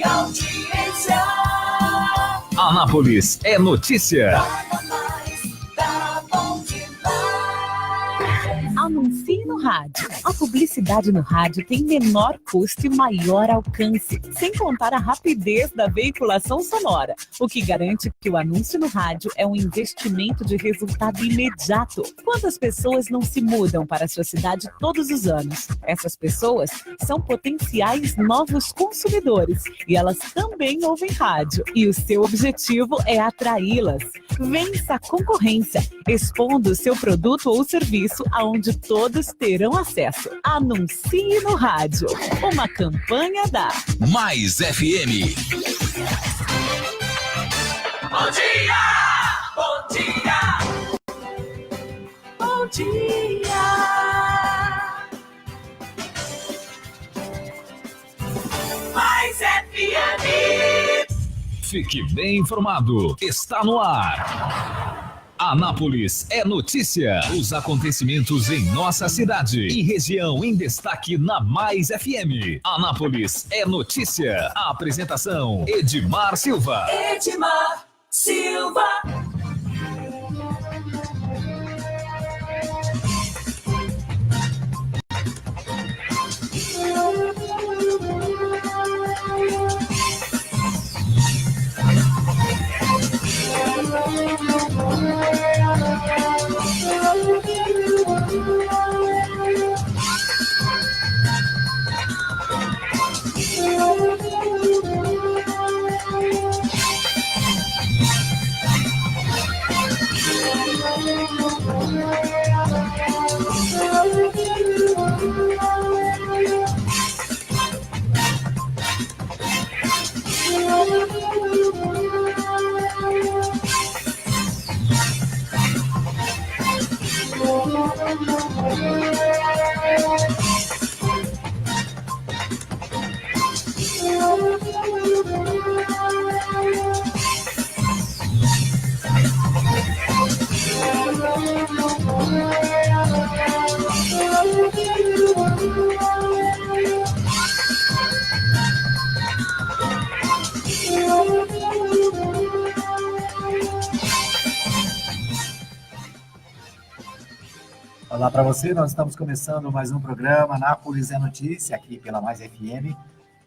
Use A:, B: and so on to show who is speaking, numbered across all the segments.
A: audiência.
B: Anápolis é notícia.
C: Anuncie no rádio. A publicidade no rádio tem menor custo e maior alcance, sem contar a rapidez da veiculação sonora, o que garante que o anúncio no rádio é um investimento de resultado imediato. Quantas pessoas não se mudam para a sua cidade todos os anos? Essas pessoas são potenciais novos consumidores e elas também ouvem rádio. E o seu objetivo é atraí-las. Vença a concorrência, expondo o seu produto ou serviço aonde todos terão acesso. Anuncie no rádio. Uma campanha da
B: Mais FM.
A: Bom dia! Bom dia! Bom dia! Mais FM!
B: Fique bem informado. Está no ar. Anápolis é notícia. Os acontecimentos em nossa cidade e região em destaque na Mais FM. Anápolis é notícia. A apresentação: Edmar Silva.
A: Edmar Silva.
D: Olá para você, nós estamos começando mais um programa Anápolis é Notícia, aqui pela Mais FM.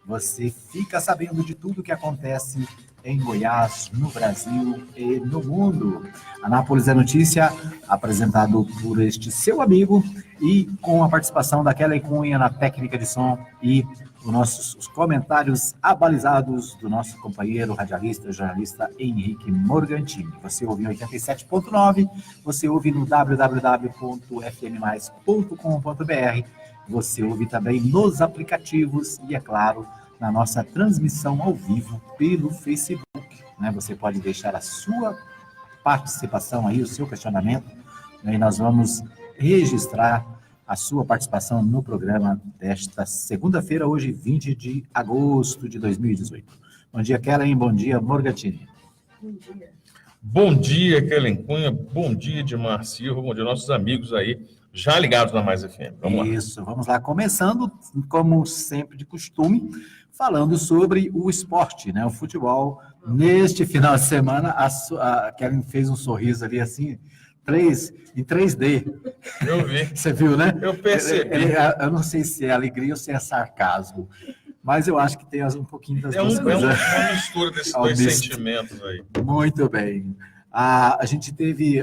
D: Você fica sabendo de tudo que acontece em Goiás, no Brasil e no mundo. Anápolis é Notícia, apresentado por este seu amigo e com a participação da Kelly Cunha na técnica de som e os comentários abalizados do nosso companheiro radialista, jornalista Henrique Morgantini. Você ouve em 87.9, você ouve no www.fmmais.com.br, você ouve também nos aplicativos e, é claro, na nossa transmissão ao vivo pelo Facebook. Né? Você pode deixar a sua participação aí, o seu questionamento, né? E nós vamos registrar a sua participação no programa desta segunda-feira, hoje 20 de agosto de 2018. Bom dia, Kellen. Bom dia, Morgantini.
E: Bom dia. Bom dia, Kellen Cunha. Bom dia, Edmar Silva. Bom dia, nossos amigos aí, já ligados na Mais FM. Vamos lá.
D: Isso, vamos lá. Começando, como sempre de costume, falando sobre o esporte, né? O futebol. Neste final de semana, a Kellen fez um sorriso ali assim, em 3D.
E: Eu vi.
D: Você viu, né?
E: Eu percebi.
D: Eu não sei se é alegria ou se é sarcasmo, mas eu acho que tem um pouquinho das duas
E: coisas.
D: É
E: uma mistura desses dois sentimentos aí.
D: Muito bem. A gente teve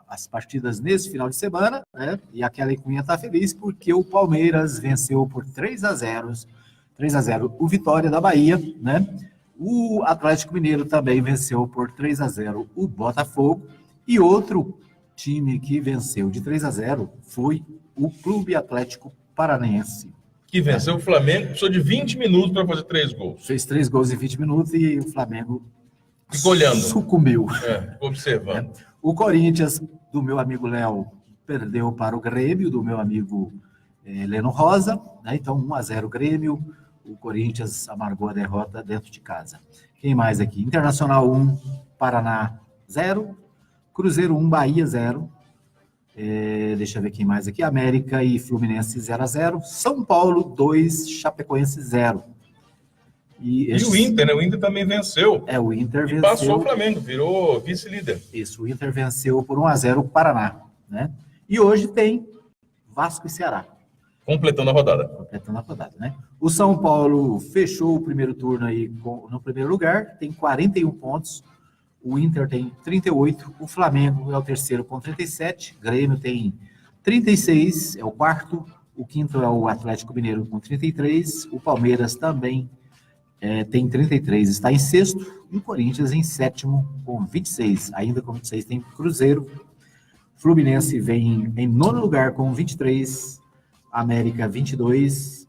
D: as partidas nesse final de semana, né? E a Kelly Cunha está feliz porque o Palmeiras venceu por 3-0 o Vitória da Bahia, né? O Atlético Mineiro também venceu por 3-0 o Botafogo. E outro time que venceu de 3-0 foi o Clube Atlético Paranaense.
E: Que venceu o Flamengo, precisou de 20 minutos para fazer 3 gols.
D: Fez 3 gols em 20 minutos e o Flamengo
E: ficou olhando.
D: Sucumbiu.
E: Ficou observando.
D: O Corinthians, do meu amigo Léo, perdeu para o Grêmio, do meu amigo Leno Rosa. Né? Então, 1-0 Grêmio. O Corinthians amargou a derrota dentro de casa. Quem mais aqui? Internacional 1, Paraná 0. Cruzeiro 1, Bahia 0. Deixa eu ver quem mais aqui. América e Fluminense 0-0. São Paulo 2, Chapecoense 0. E
E: o Inter, né? O Inter também venceu.
D: O Inter
E: E
D: venceu.
E: passou o Flamengo, virou vice-líder.
D: Isso, o Inter venceu por 1-0 o Paraná, né? E hoje tem Vasco e Ceará.
E: Completando a rodada.
D: Completando a rodada, né? O São Paulo fechou o primeiro turno aí no primeiro lugar, tem 41 pontos. O Inter tem 38, o Flamengo é o terceiro com 37, Grêmio tem 36, é o quarto, o quinto é o Atlético Mineiro com 33, o Palmeiras também tem 33, está em sexto, e o Corinthians em sétimo com 26, ainda com 26 tem Cruzeiro, Fluminense vem em nono lugar com 23, América 22,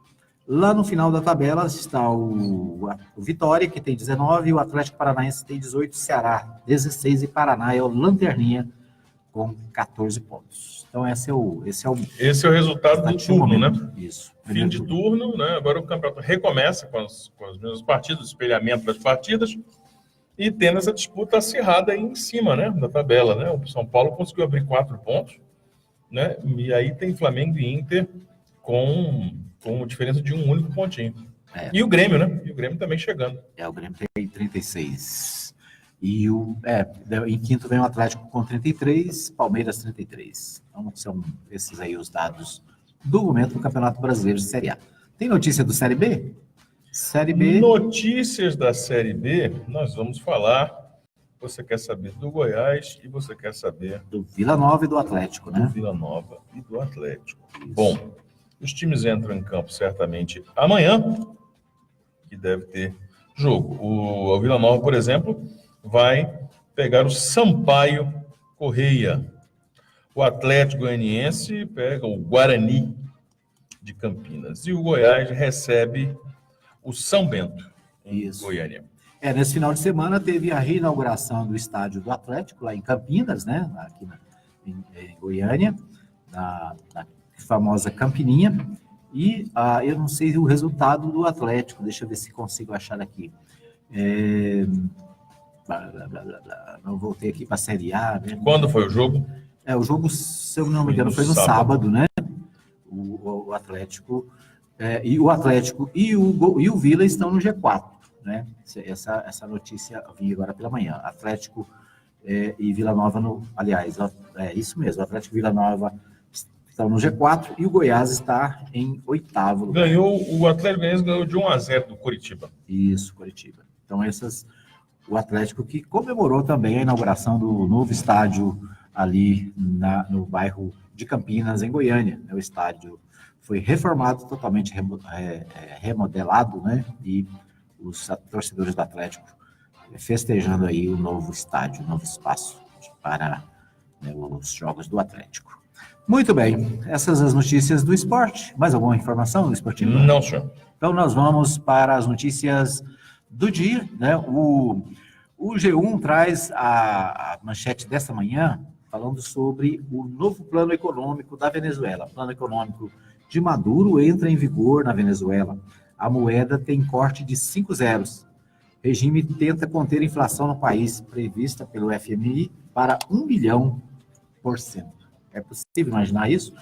D: lá no final da tabela está o Vitória, que tem 19, o Atlético Paranaense tem 18, Ceará 16 e Paraná é o Lanterninha com 14 pontos. Então esse é o
E: resultado do turno, né?
D: Isso.
E: Fim de turno, né? Agora o campeonato recomeça com as mesmas partidas, o espelhamento das partidas e tendo essa disputa acirrada aí em cima, né? Da tabela, né? O São Paulo conseguiu abrir 4 pontos, né? E aí tem Flamengo e Inter com diferença de um único pontinho. E o Grêmio, né? E o Grêmio também chegando.
D: O Grêmio tem 36. E em quinto vem o Atlético com 33, Palmeiras 33. Então são esses aí os dados do momento do Campeonato Brasileiro de Série A. Tem notícia do Série B? Série B.
E: Notícias da Série B, nós vamos falar. Você quer saber do Goiás e você quer saber
D: do Vila Nova e do Atlético, né?
E: Do Vila Nova e do Atlético. Isso. Bom, os times entram em campo certamente amanhã, que deve ter jogo. O Vila Nova, por exemplo, vai pegar o Sampaio Correia. O Atlético Goianiense pega o Guarani de Campinas. E o Goiás recebe o São Bento, em Goiânia.
D: Nesse final de semana teve a reinauguração do estádio do Atlético, lá em Campinas, né? Aqui em Goiânia, na famosa Campininha. E eu não sei o resultado do Atlético, deixa eu ver se consigo achar aqui. Não voltei aqui para a Série A. Né?
E: Quando foi o jogo?
D: O jogo, se eu não me engano, foi no sábado, né? O Atlético e o Atlético e o Vila estão no G4, né? Essa notícia vinha agora pela manhã. Atlético e Vila Nova, isso mesmo, o Atlético e Vila Nova estão no G4 e o Goiás está em oitavo lugar.
E: O Atlético Goianiense ganhou de 1-0 do Curitiba.
D: Isso, Curitiba. Então o Atlético que comemorou também a inauguração do novo estádio ali no bairro de Campinas, em Goiânia. O estádio foi reformado, totalmente remodelado, né? E os torcedores do Atlético festejando aí o novo estádio, o novo espaço para os jogos do Atlético. Muito bem, essas as notícias do esporte. Mais alguma informação do esportivo?
E: Não, senhor.
D: Então nós vamos para as notícias do dia, né? O G1 traz a manchete dessa manhã falando sobre o novo plano econômico da Venezuela. O plano econômico de Maduro entra em vigor na Venezuela. A moeda tem corte de 5 zeros. O regime tenta conter a inflação no país, prevista pelo FMI, para 1 bilhão%. É possível imaginar isso?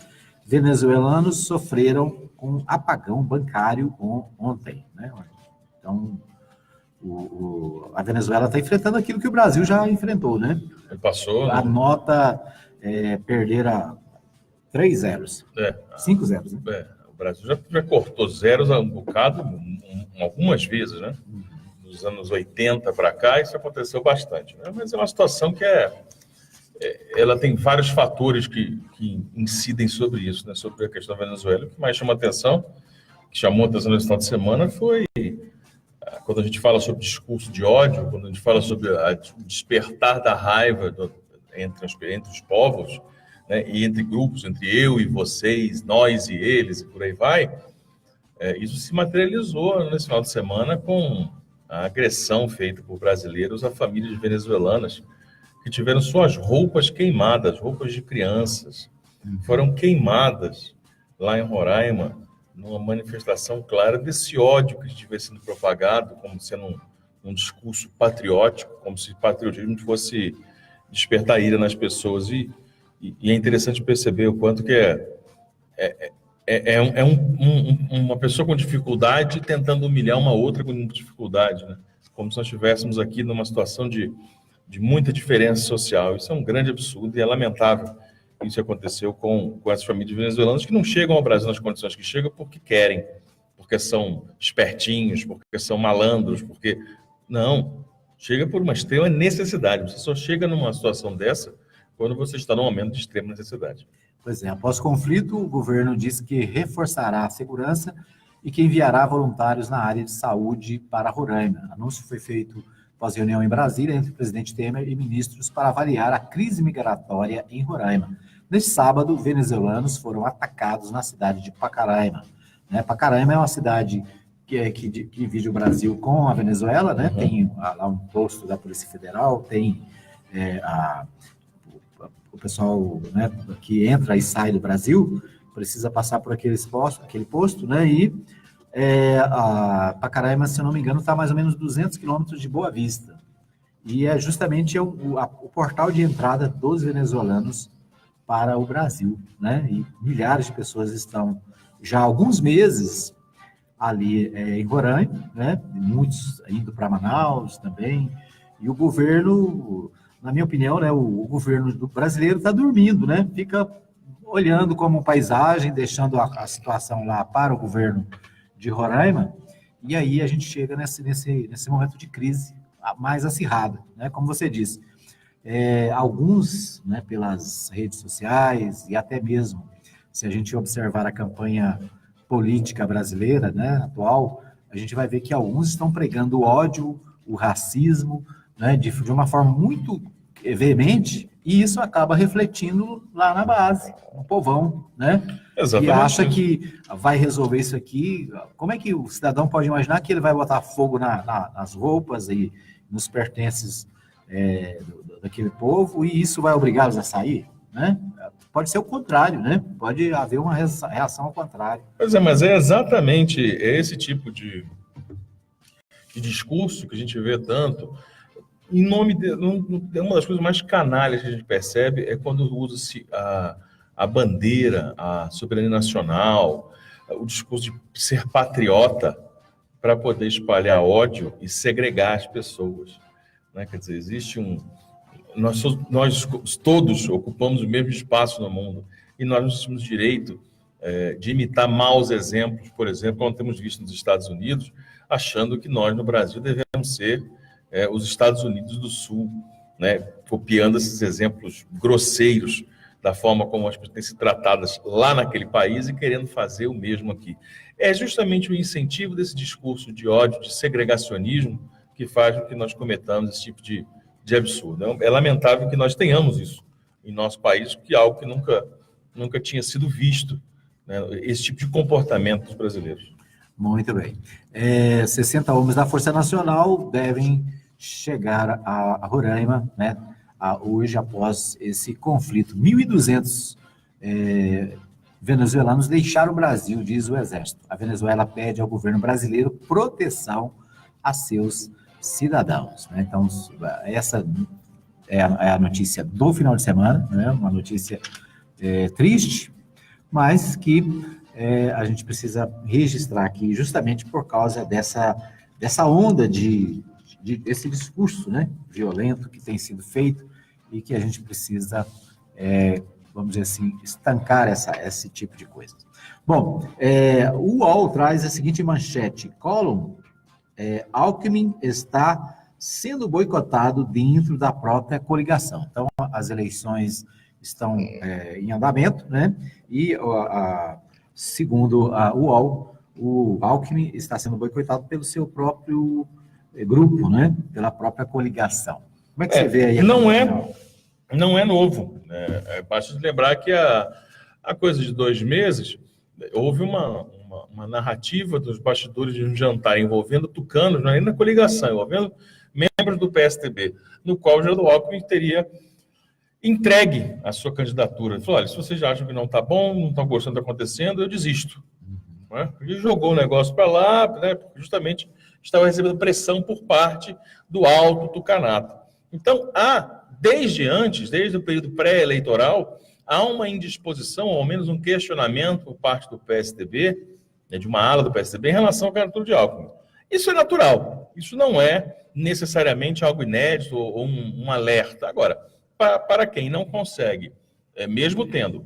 D: Venezuelanos sofreram com apagão bancário ontem, né? Então, a Venezuela está enfrentando aquilo que o Brasil já enfrentou, né?
E: Passou.
D: A nota perdera 3 zeros. 5 zeros, né?
E: O Brasil já cortou zeros um bocado, algumas vezes, né? Dos anos 80 para cá, isso aconteceu bastante, né? Mas é uma situação que ela tem vários fatores que incidem sobre isso, né? Sobre a questão da Venezuela. O que mais chamou atenção nesse final de semana foi quando a gente fala sobre discurso de ódio, quando a gente fala sobre o despertar da raiva entre os povos, né? E entre grupos, entre eu e vocês, nós e eles, e por aí vai, isso se materializou nesse final de semana com a agressão feita por brasileiros a famílias venezuelanas que tiveram suas roupas queimadas, roupas de crianças, foram queimadas lá em Roraima, numa manifestação clara desse ódio que estiver sendo propagado como sendo um discurso patriótico, como se patriotismo fosse despertar ira nas pessoas. E é interessante perceber o quanto que é uma pessoa com dificuldade tentando humilhar uma outra com dificuldade, né? Como se nós estivéssemos aqui numa situação de muita diferença social. Isso é um grande absurdo e é lamentável. Isso aconteceu com essas famílias venezuelanas que não chegam ao Brasil nas condições que chegam porque querem, porque são espertinhos, porque são malandros, porque... Não, chega por uma extrema necessidade. Você só chega numa situação dessa quando você está num momento de extrema necessidade.
D: Pois é, após o conflito, o governo disse que reforçará a segurança e que enviará voluntários na área de saúde para Roraima. O anúncio foi feito após reunião em Brasília entre o presidente Temer e ministros para avaliar a crise migratória em Roraima. Neste sábado, venezuelanos foram atacados na cidade de Pacaraima. Pacaraima é uma cidade que divide o Brasil com a Venezuela, né? Tem lá um posto da Polícia Federal, tem o pessoal, né, que entra e sai do Brasil, precisa passar por aquele posto, né? E a Pacaraima, se eu não me engano, está a mais ou menos 200 quilômetros de Boa Vista. E é justamente o portal de entrada dos venezuelanos para o Brasil, né? E milhares de pessoas estão já há alguns meses ali em Roraima, né? Muitos indo para Manaus também. E o governo, na minha opinião, né, o governo brasileiro está dormindo, né? Fica olhando como paisagem, deixando a situação lá para o governo de Roraima, e aí a gente chega nesse momento de crise mais acirrada, né? Como você disse, alguns, né, pelas redes sociais e até mesmo, se a gente observar a campanha política brasileira, né, atual, a gente vai ver que alguns estão pregando o ódio, o racismo, né, de uma forma muito veemente, e isso acaba refletindo lá na base, no povão, né?
E: Exatamente.
D: E acha que vai resolver isso aqui. Como é que o cidadão pode imaginar que ele vai botar fogo nas roupas e nos pertences daquele povo e isso vai obrigá-los a sair, né? Pode ser o contrário, né? Pode haver uma reação ao contrário.
E: Pois é, mas é exatamente esse tipo de discurso que a gente vê tanto. Em nome uma das coisas mais canalhas que a gente percebe é quando usa-se a bandeira, a soberania nacional, o discurso de ser patriota para poder espalhar ódio e segregar as pessoas, né? Quer dizer, existe nós todos ocupamos o mesmo espaço no mundo e nós não temos direito de imitar maus exemplos, por exemplo, como temos visto nos Estados Unidos, achando que nós no Brasil devemos ser os Estados Unidos do Sul, né? Copiando esses exemplos grosseiros da forma como as pessoas têm sido tratadas lá naquele país e querendo fazer o mesmo aqui. É justamente o incentivo desse discurso de ódio, de segregacionismo, que faz com que nós cometamos esse tipo de absurdo. É lamentável que nós tenhamos isso em nosso país, que é algo que nunca tinha sido visto, né? Esse tipo de comportamento dos brasileiros.
D: Muito bem. 60 homens da Força Nacional devem chegar a Roraima, né, hoje, após esse conflito. 1.200 venezuelanos deixaram o Brasil, diz o Exército. A Venezuela pede ao governo brasileiro proteção a seus cidadãos, né? Então, essa é a notícia do final de semana, né? Uma notícia triste, mas que a gente precisa registrar aqui justamente por causa dessa onda desse discurso, né, violento que tem sido feito e que a gente precisa, vamos dizer assim, estancar esse tipo de coisa. Bom, o UOL traz a seguinte manchete: Collor, Alckmin está sendo boicotado dentro da própria coligação. Então, as eleições estão em andamento, né, e segundo o UOL, o Alckmin está sendo boicotado pelo seu próprio grupo, né? Pela própria coligação. Como é que você vê aí?
E: Não é novo. Né? Basta lembrar que há coisa de 2 meses houve uma narrativa dos bastidores de um jantar envolvendo tucanos, não é nem na coligação, envolvendo membros do PSDB, no qual o Geraldo Alckmin teria entregue a sua candidatura. Ele falou: olha, se vocês acham que não está bom, não estão gostando do que está acontecendo, eu desisto. Né? Ele jogou o negócio para lá, né, porque justamente estava recebendo pressão por parte do alto tucanato. Então, desde o período pré-eleitoral, há uma indisposição, ou ao menos um questionamento por parte do PSDB, de uma ala do PSDB, em relação à candidatura de Alckmin. Isso é natural, isso não é necessariamente algo inédito ou um alerta. Agora, para quem não consegue, mesmo tendo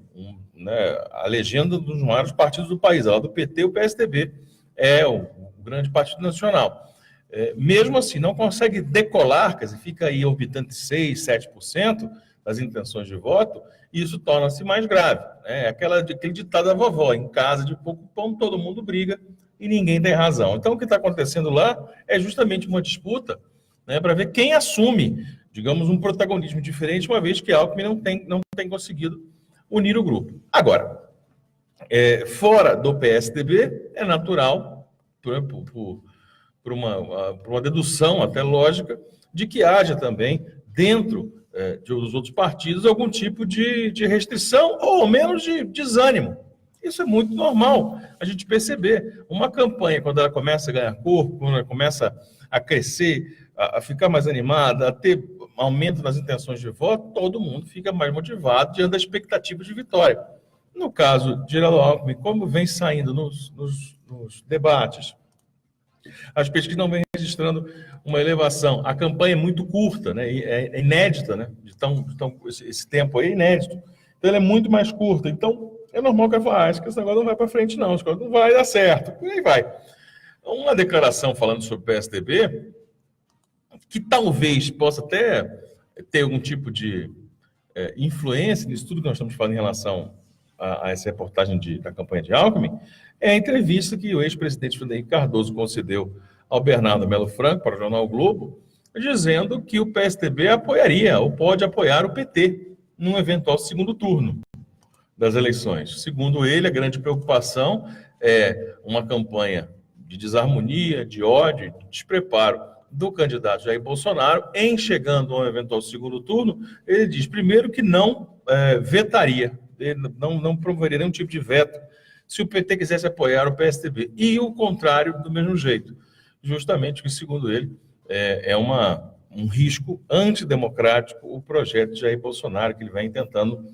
E: a legenda dos maiores partidos do país, a lá do PT, o PSDB é o grande partido nacional. Mesmo assim, não consegue decolar, quer dizer, fica aí orbitando 6%, 7% das intenções de voto, e isso torna-se mais grave. Aquele ditado da vovó, em casa de pouco pão, todo mundo briga e ninguém tem razão. Então, o que está acontecendo lá é justamente uma disputa, para ver quem assume, digamos, um protagonismo diferente, uma vez que Alckmin não tem conseguido unir o grupo. Agora, fora do PSDB, é natural, por uma dedução até lógica, de que haja também, dentro dos outros partidos, algum tipo de restrição, ou ao menos de desânimo. Isso é muito normal a gente perceber. Uma campanha, quando ela começa a ganhar corpo, quando ela começa a crescer, a ficar mais animada, a ter aumento nas intenções de voto, todo mundo fica mais motivado diante da expectativa de vitória. No caso de Geraldo Alckmin, como vem saindo nos debates, as pesquisas não vêm registrando uma elevação. A campanha é muito curta, é inédita, esse tempo aí é inédito. Então, ela é muito mais curta. Então, é normal que eu fale, acho que esse negócio não vai para frente, não. Esse negócio não vai dar certo. E aí vai. Uma declaração falando sobre o PSDB, que talvez possa até ter algum tipo de influência nisso tudo que nós estamos falando em relação a essa reportagem da campanha de Alckmin, é a entrevista que o ex-presidente Fernando Cardoso concedeu ao Bernardo Melo Franco, para o jornal o Globo, dizendo que o PSDB apoiaria, ou pode apoiar o PT, num eventual segundo turno das eleições. Segundo ele, a grande preocupação é uma campanha de desarmonia, de ódio, de despreparo do candidato Jair Bolsonaro. Em chegando a um eventual segundo turno, ele diz, primeiro, que não vetaria, ele não promoveria nenhum tipo de veto se o PT quisesse apoiar o PSDB. E o contrário, do mesmo jeito. Justamente que, segundo ele, é um risco antidemocrático o projeto de Jair Bolsonaro, que ele vem tentando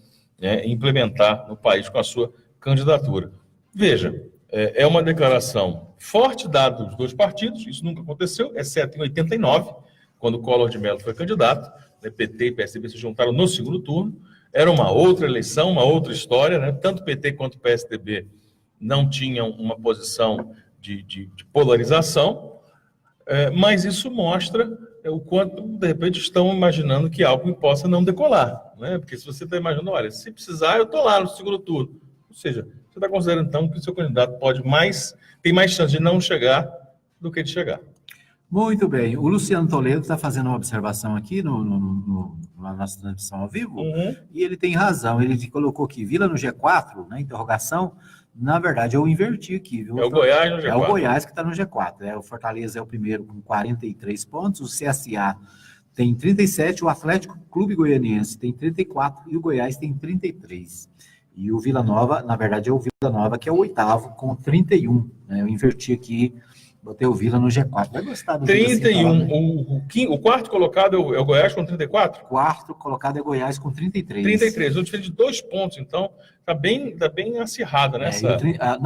E: implementar no país com a sua candidatura. Veja, é uma declaração forte dada dos dois partidos, isso nunca aconteceu, exceto em 89, quando Collor de Mello foi candidato, PT e PSDB se juntaram no segundo turno, era uma outra eleição, uma outra história, tanto PT quanto PSDB não tinham uma posição de polarização, mas isso mostra o quanto, de repente, estão imaginando que Alckmin possa não decolar, Porque se você está imaginando, olha, se precisar, eu estou lá no segundo turno. Ou seja, você está considerando, então, que o seu candidato tem mais chance de não chegar do que de chegar.
D: Muito bem. O Luciano Toledo está fazendo uma observação aqui na nossa transmissão ao vivo, e ele tem razão. Ele colocou aqui, Vila no G4, interrogação. Na verdade, eu inverti aqui, viu?
E: É o Goiás no G4.
D: É o Goiás que está no G4. O Fortaleza é o primeiro com 43 pontos, o CSA tem 37, o Atlético Clube Goianiense tem 34 e o Goiás tem 33. E o Vila Nova, na verdade, é o Vila Nova, que é o oitavo, com 31. Eu inverti aqui, botei o Vila no G4. Vai gostar do
E: 31. O quarto colocado é o Goiás com 34?
D: O quarto colocado é o Goiás com 33.
E: 33, uma diferença de 2 pontos, então está bem acirrada nessa...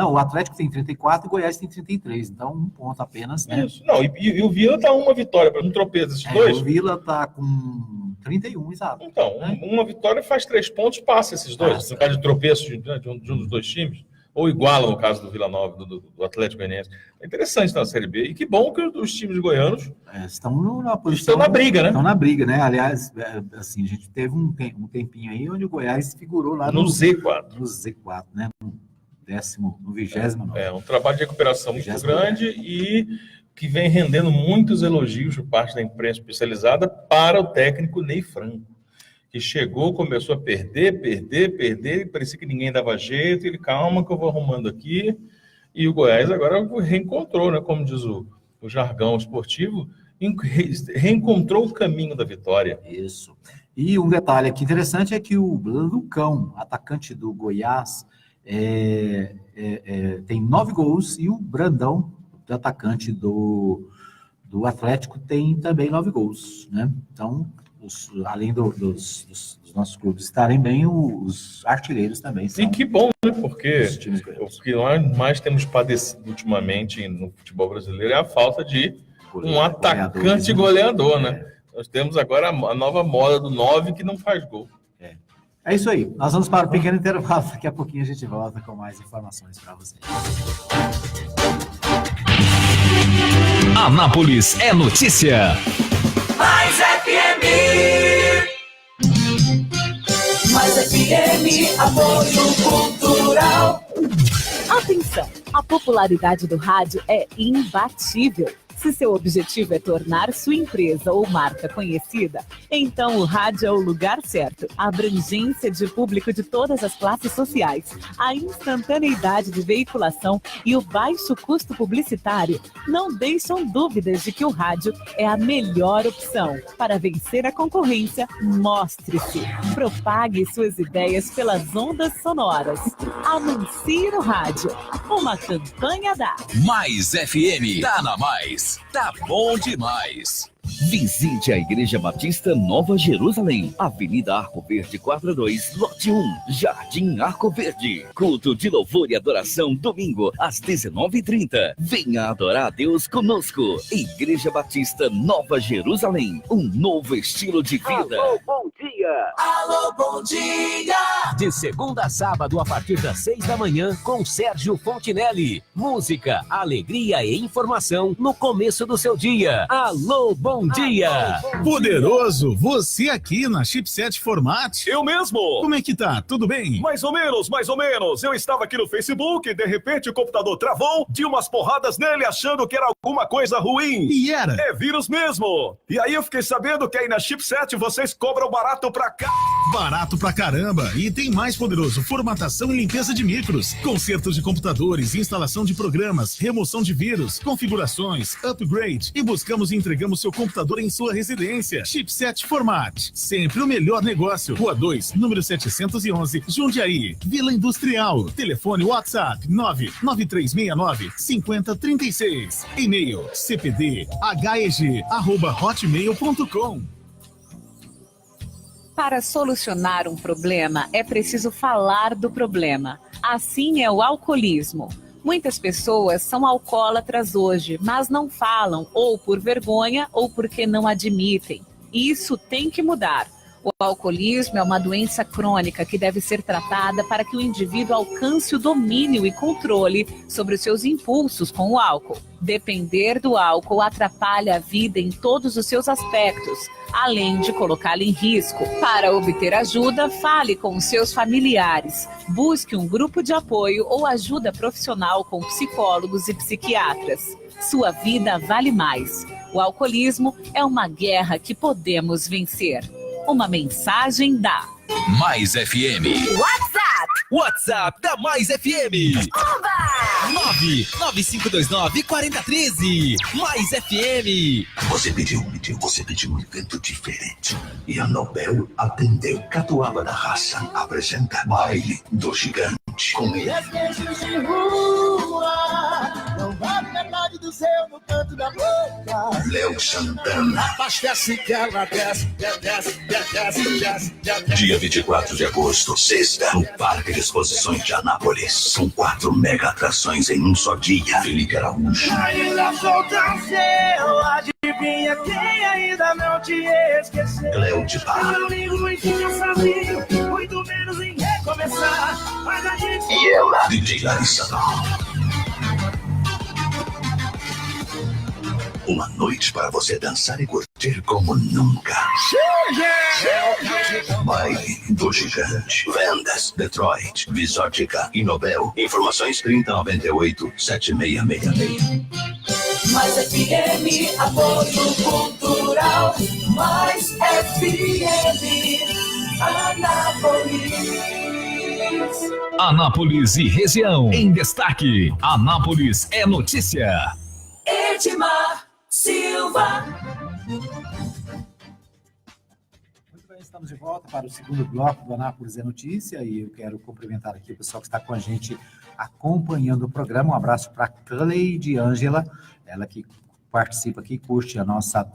D: o Atlético tem 34 e o Goiás tem 33, então 1 ponto apenas,
E: Isso. Não, e o Vila está uma vitória, para não tropeçar esses dois.
D: O Vila está com 31, exato.
E: Então, uma vitória faz 3 pontos, passa esses dois, no caso de tropeço de um dos dois times. Ou iguala no caso do Vila Nova, do Atlético Goianiense. É interessante estar na Série B. E que bom que os times goianos
D: estão na posição...
E: Estão na briga, né?
D: Estão na briga, né? Aliás, assim, a gente teve um tempinho aí onde o Goiás figurou lá
E: no Z4.
D: No Z4, né? No 20º.
E: Um trabalho de recuperação muito grande e que vem rendendo muitos elogios por parte da imprensa especializada para o técnico Ney Franco, que chegou, começou a perder, e parecia que ninguém dava jeito, ele, calma que eu vou arrumando aqui, e o Goiás agora reencontrou, como diz o jargão esportivo, reencontrou o caminho da vitória.
D: Isso. E um detalhe aqui interessante é que o Lucão, atacante do Goiás, tem 9 gols, e o Brandão, atacante do Atlético, tem também 9 gols, Então, além dos nossos clubes estarem bem, os artilheiros também são.
E: E que bom, né? Porque
D: os times
E: o que nós mais temos padecido ultimamente no futebol brasileiro é a falta de um atacante goleador, né? Nós temos agora a nova moda do 9 que não faz gol.
D: É isso aí. Nós vamos para um pequeno intervalo. Daqui a pouquinho a gente volta com mais informações para vocês.
B: Anápolis é notícia.
A: Mais FM. Mais FM, apoio cultural.
C: Atenção! A popularidade do rádio é imbatível. Se seu objetivo é tornar sua empresa ou marca conhecida, então o rádio é o lugar certo. A abrangência de público de todas as classes sociais, a instantaneidade de veiculação e o baixo custo publicitário não deixam dúvidas de que o rádio é a melhor opção. Para vencer a concorrência, mostre-se. Propague suas ideias pelas ondas sonoras. Anuncie no rádio. Uma campanha da
B: Mais FM. Tá na Mais. Tá bom demais. Visite a Igreja Batista Nova Jerusalém, Avenida Arco Verde 42, Lote 1, Jardim Arco Verde. Culto de louvor e adoração, domingo, às 19h30. Venha adorar a Deus conosco. Igreja Batista Nova Jerusalém, um novo estilo de vida.
F: Alô, bom dia!
A: Alô, bom dia!
F: De segunda a sábado, a partir das 6 da manhã, com Sérgio Fontinelli. Música, alegria e informação no começo do seu dia. Alô, bom dia!
G: Poderoso, você aqui na Chipset Format.
H: Eu mesmo!
G: Como é que tá? Tudo bem?
H: Mais ou menos, mais ou menos. Eu estava aqui no Facebook e de repente o computador travou, de umas porradas nele achando que era alguma coisa ruim.
G: E era?
H: É vírus mesmo. E aí eu fiquei sabendo que aí na Chipset vocês cobram barato pra cá.
G: Barato pra caramba. E tem mais, Poderoso, formatação e limpeza de micros, consertos de computadores, instalação de programas, remoção de vírus, configurações, upgrade e buscamos e entregamos seu computador em sua residência. Chipset Format, sempre o melhor negócio. Rua 2, número 711, Jundiaí, Vila Industrial. Telefone WhatsApp 99369-5036. E-mail cpdheg@hotmail.com.
C: Para solucionar um problema, é preciso falar do problema. Assim é o alcoolismo. Muitas pessoas são alcoólatras hoje, mas não falam, ou por vergonha, ou porque não admitem. Isso tem que mudar. O alcoolismo é uma doença crônica que deve ser tratada para que o indivíduo alcance o domínio e controle sobre os seus impulsos com o álcool. Depender do álcool atrapalha a vida em todos os seus aspectos, além de colocá-lo em risco. Para obter ajuda, fale com os seus familiares. Busque um grupo de apoio ou ajuda profissional com psicólogos e psiquiatras. Sua vida vale mais. O alcoolismo é uma guerra que podemos vencer. Uma mensagem da
B: Mais FM.
F: WhatsApp da Mais FM. 99529-4013. Mais FM.
I: Você pediu um evento diferente. E a Nobel atendeu. Catuaba da Raça apresenta Baile do Gigante. Com ele.
A: Beijos de rua, não vale metade do seu no canto da boca.
I: Léo Santana.
A: Abastece que ela desce.
I: Dia 24 de agosto, sexta, no Parque de Exposições de Anápolis. São 4 mega atrações em um só dia. Felipe Araújo.
A: Ainda solta seu, adivinha quem ainda não te esqueceu.
I: Cléo de Bar.
A: Eu não ligo muito sozinho, muito menos em recomeçar. Mas a gente...
I: E ela, DJ Larissa. Uma noite para você dançar e curtir como nunca. Baile do Gigante. Vendas, Detroit, Visótica e Nobel. Informações 3098-7666.
A: Mais FM, apoio cultural. Mais FM, Anápolis.
B: Anápolis e região em destaque. Anápolis é notícia.
A: Edmar Silva.
D: Muito bem, estamos de volta para o segundo bloco do Anápolis é Notícia e eu quero cumprimentar aqui o pessoal que está com a gente acompanhando o programa. Um abraço para a Cleide Ângela, ela que participa aqui, curte a nossa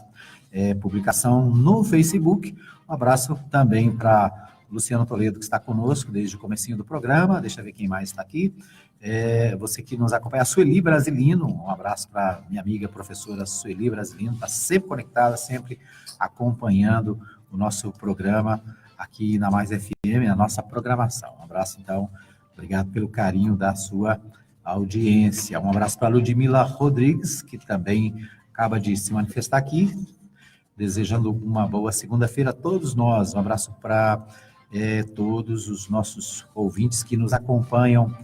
D: publicação no Facebook. Um abraço também para Luciano Toledo, que está conosco desde o comecinho do programa. Deixa eu ver quem mais está aqui. Você que nos acompanha, a Sueli Brasilino, um abraço para minha amiga professora Sueli Brasilino, está sempre conectada, sempre acompanhando o nosso programa aqui na Mais FM, na nossa programação. Um abraço, então, obrigado pelo carinho da sua audiência. Um abraço para a Ludmila Rodrigues, que também acaba de se manifestar aqui, desejando uma boa segunda-feira a todos nós. Um abraço para todos os nossos ouvintes que nos acompanham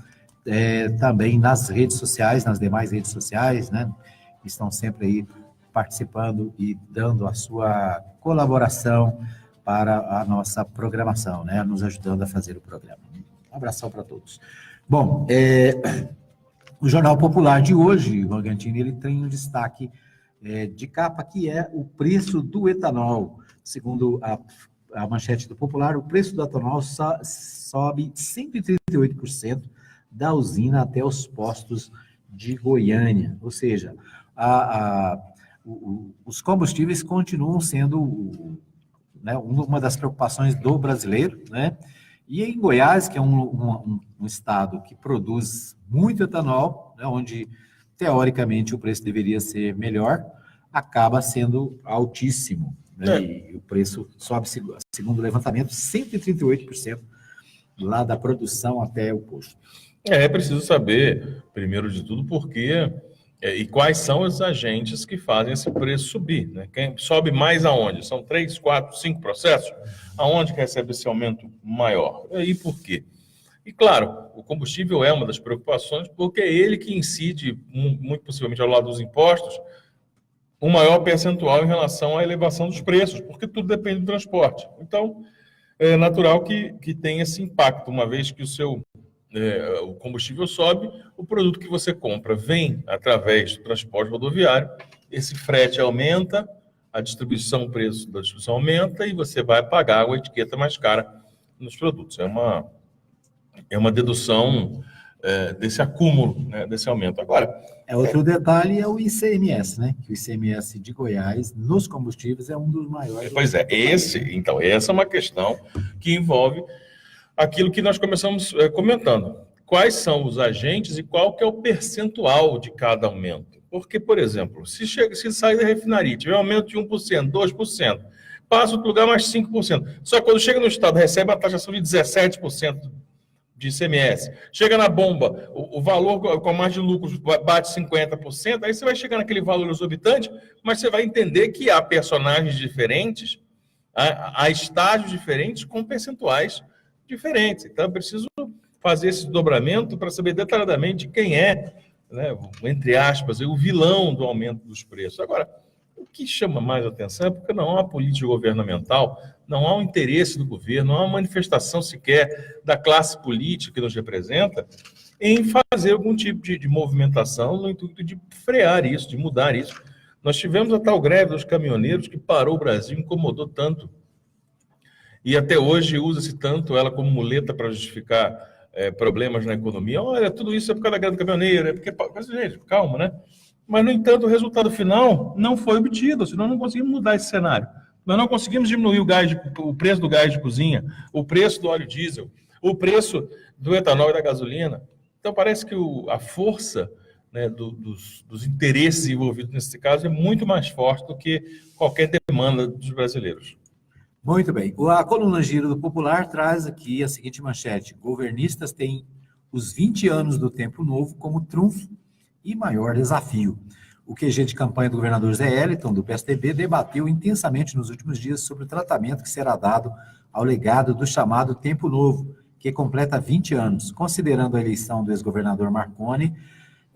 D: também nas redes sociais, nas demais redes sociais, né? Estão sempre aí participando e dando a sua colaboração para a nossa programação, né? Nos ajudando a fazer o programa. Um abração para todos. Bom, o Jornal Popular de hoje, o Morgantini, ele tem um destaque de capa, que é o preço do etanol. Segundo a manchete do Popular, o preço do etanol sobe 138% da usina até os postos de Goiânia. Ou seja, os combustíveis continuam sendo uma das preocupações do brasileiro, né? E em Goiás, que é um estado que produz muito etanol, né, onde, teoricamente, o preço deveria ser melhor, acaba sendo altíssimo. Né? E o preço sobe, segundo o levantamento, 138% lá da produção até o posto.
E: É preciso saber, primeiro de tudo, por quê e quais são os agentes que fazem esse preço subir. Né? Quem sobe mais aonde? São 3, 4, 5 processos? Aonde que recebe esse aumento maior? E por quê? E, claro, o combustível é uma das preocupações, porque é ele que incide, muito possivelmente, ao lado dos impostos, um maior percentual em relação à elevação dos preços, porque tudo depende do transporte. Então, é natural que tenha esse impacto, uma vez que o combustível sobe, o produto que você compra vem através do transporte rodoviário, esse frete aumenta, o preço da distribuição aumenta e você vai pagar uma etiqueta mais cara nos produtos. É uma dedução desse acúmulo, né, desse aumento. Agora,
D: outro detalhe é o ICMS, né? Que o ICMS de Goiás, nos combustíveis, é um dos maiores.
E: Pois é, essa é uma questão que envolve aquilo que nós começamos comentando. Quais são os agentes e qual que é o percentual de cada aumento? Porque, por exemplo, se sair da refinaria, tiver um aumento de 1%, 2%, passa outro lugar mais 5%. Só que quando chega no estado, recebe a taxação de 17% de ICMS. Chega na bomba, o valor com a margem de lucros bate 50%, aí você vai chegar naquele valor exorbitante, mas você vai entender que há personagens diferentes, há estágios diferentes com percentuais diferentes. Então, é preciso fazer esse dobramento para saber detalhadamente quem é, né, entre aspas, o vilão do aumento dos preços. Agora, o que chama mais atenção é porque não há uma política governamental, não há um interesse do governo, não há uma manifestação sequer da classe política que nos representa em fazer algum tipo de movimentação no intuito de frear isso, de mudar isso. Nós tivemos a tal greve dos caminhoneiros que parou o Brasil, incomodou tanto. E até hoje usa-se tanto ela como muleta para justificar problemas na economia. Olha, tudo isso é por causa da greve do caminhoneiro, é porque... Mas, gente, calma, né? Mas, no entanto, o resultado final não foi obtido, senão não conseguimos mudar esse cenário. Nós não conseguimos diminuir o preço do gás de cozinha, o preço do óleo diesel, o preço do etanol e da gasolina. Então, parece que a força, né, dos interesses envolvidos nesse caso é muito mais forte do que qualquer demanda dos brasileiros.
D: Muito bem. A coluna Giro do Popular traz aqui a seguinte manchete: governistas têm os 20 anos do Tempo Novo como trunfo e maior desafio. O QG de campanha do governador Zé Eliton, do PSDB, debateu intensamente nos últimos dias sobre o tratamento que será dado ao legado do chamado Tempo Novo, que completa 20 anos, considerando a eleição do ex-governador Marconi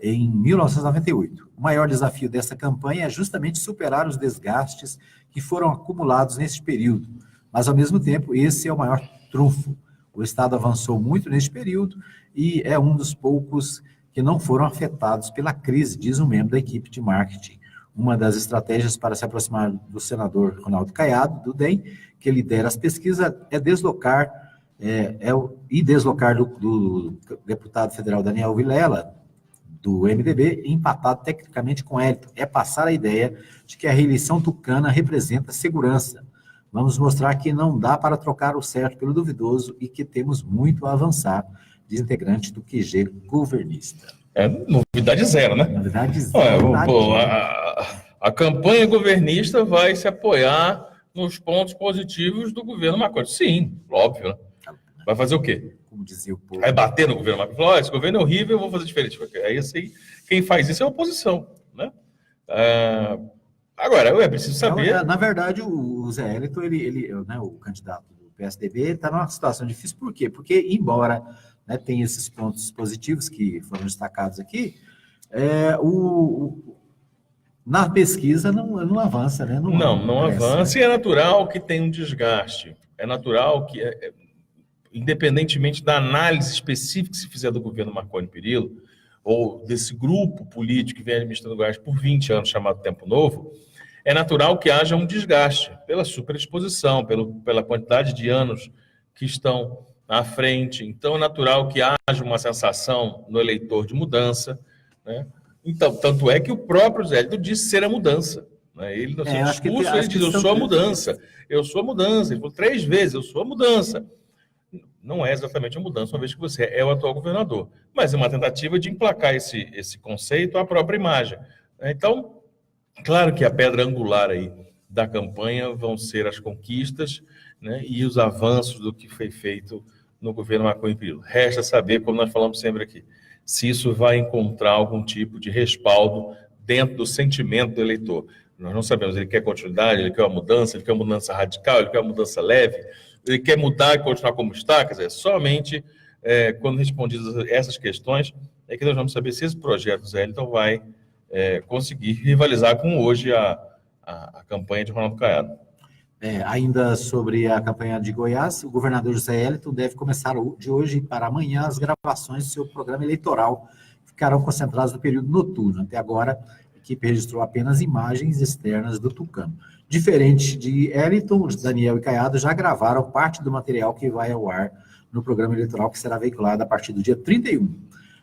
D: em 1998. O maior desafio dessa campanha é justamente superar os desgastes que foram acumulados nesse período, mas, ao mesmo tempo, esse é o maior trunfo. O Estado avançou muito nesse período e é um dos poucos que não foram afetados pela crise, diz um membro da equipe de marketing. Uma das estratégias para se aproximar do senador Ronaldo Caiado, do DEM, que lidera as pesquisas, é deslocar do deputado federal Daniel Vilela, do MDB, empatado tecnicamente com Hélito. É passar a ideia de que a reeleição tucana representa segurança. Vamos mostrar que não dá para trocar o certo pelo duvidoso e que temos muito a avançar, diz integrante do QG governista.
E: É novidade zero, né?
D: Novidade zero.
E: A campanha governista vai se apoiar nos pontos positivos do governo Marconi. Sim, óbvio, né? Vai fazer o quê?
D: Como dizia o povo.
E: Vai bater no governo Marconi? Falar, esse governo é horrível, eu vou fazer diferente. Aí, assim, quem faz isso é a oposição, né? Agora, é preciso saber...
D: Na verdade, o Zé Hélito, né, o candidato do PSDB, está numa situação difícil. Por quê? Porque, embora, né, tenha esses pontos positivos que foram destacados aqui, na pesquisa não avança, né?
E: Não avança, e é natural que tenha um desgaste. É natural que, independentemente da análise específica que se fizer do governo Marconi Perillo, ou desse grupo político que vem administrando Goiás por 20 anos, chamado Tempo Novo, é natural que haja um desgaste pela superexposição, pela quantidade de anos que estão à frente. Então, é natural que haja uma sensação no eleitor de mudança, né? Então, tanto é que o próprio Zé Hélito disse ser a mudança, né? Ele, no seu discurso, ele diz, eu sou a mudança. Ele falou 3 vezes, eu sou a mudança. Não é exatamente a mudança, uma vez que você é o atual governador. Mas é uma tentativa de emplacar esse conceito à própria imagem. Então, claro que a pedra angular aí da campanha vão ser as conquistas, né, e os avanços do que foi feito no governo Marconi Perillo. Resta saber, como nós falamos sempre aqui, se isso vai encontrar algum tipo de respaldo dentro do sentimento do eleitor. Nós não sabemos, ele quer continuidade, ele quer uma mudança radical, ele quer uma mudança leve, ele quer mudar e continuar como está, quer dizer, somente quando respondidas essas questões é que nós vamos saber se esse projeto Zé Hélito vai conseguir rivalizar com hoje a campanha de Ronaldo Caiado.
D: Ainda sobre a campanha de Goiás, o governador José Hélito deve começar de hoje para amanhã as gravações do seu programa eleitoral, que ficarão concentradas no período noturno. Até agora, a equipe registrou apenas imagens externas do tucano. Diferente de Hélito, Daniel e Caiado já gravaram parte do material que vai ao ar no programa eleitoral, que será veiculado a partir do dia 31.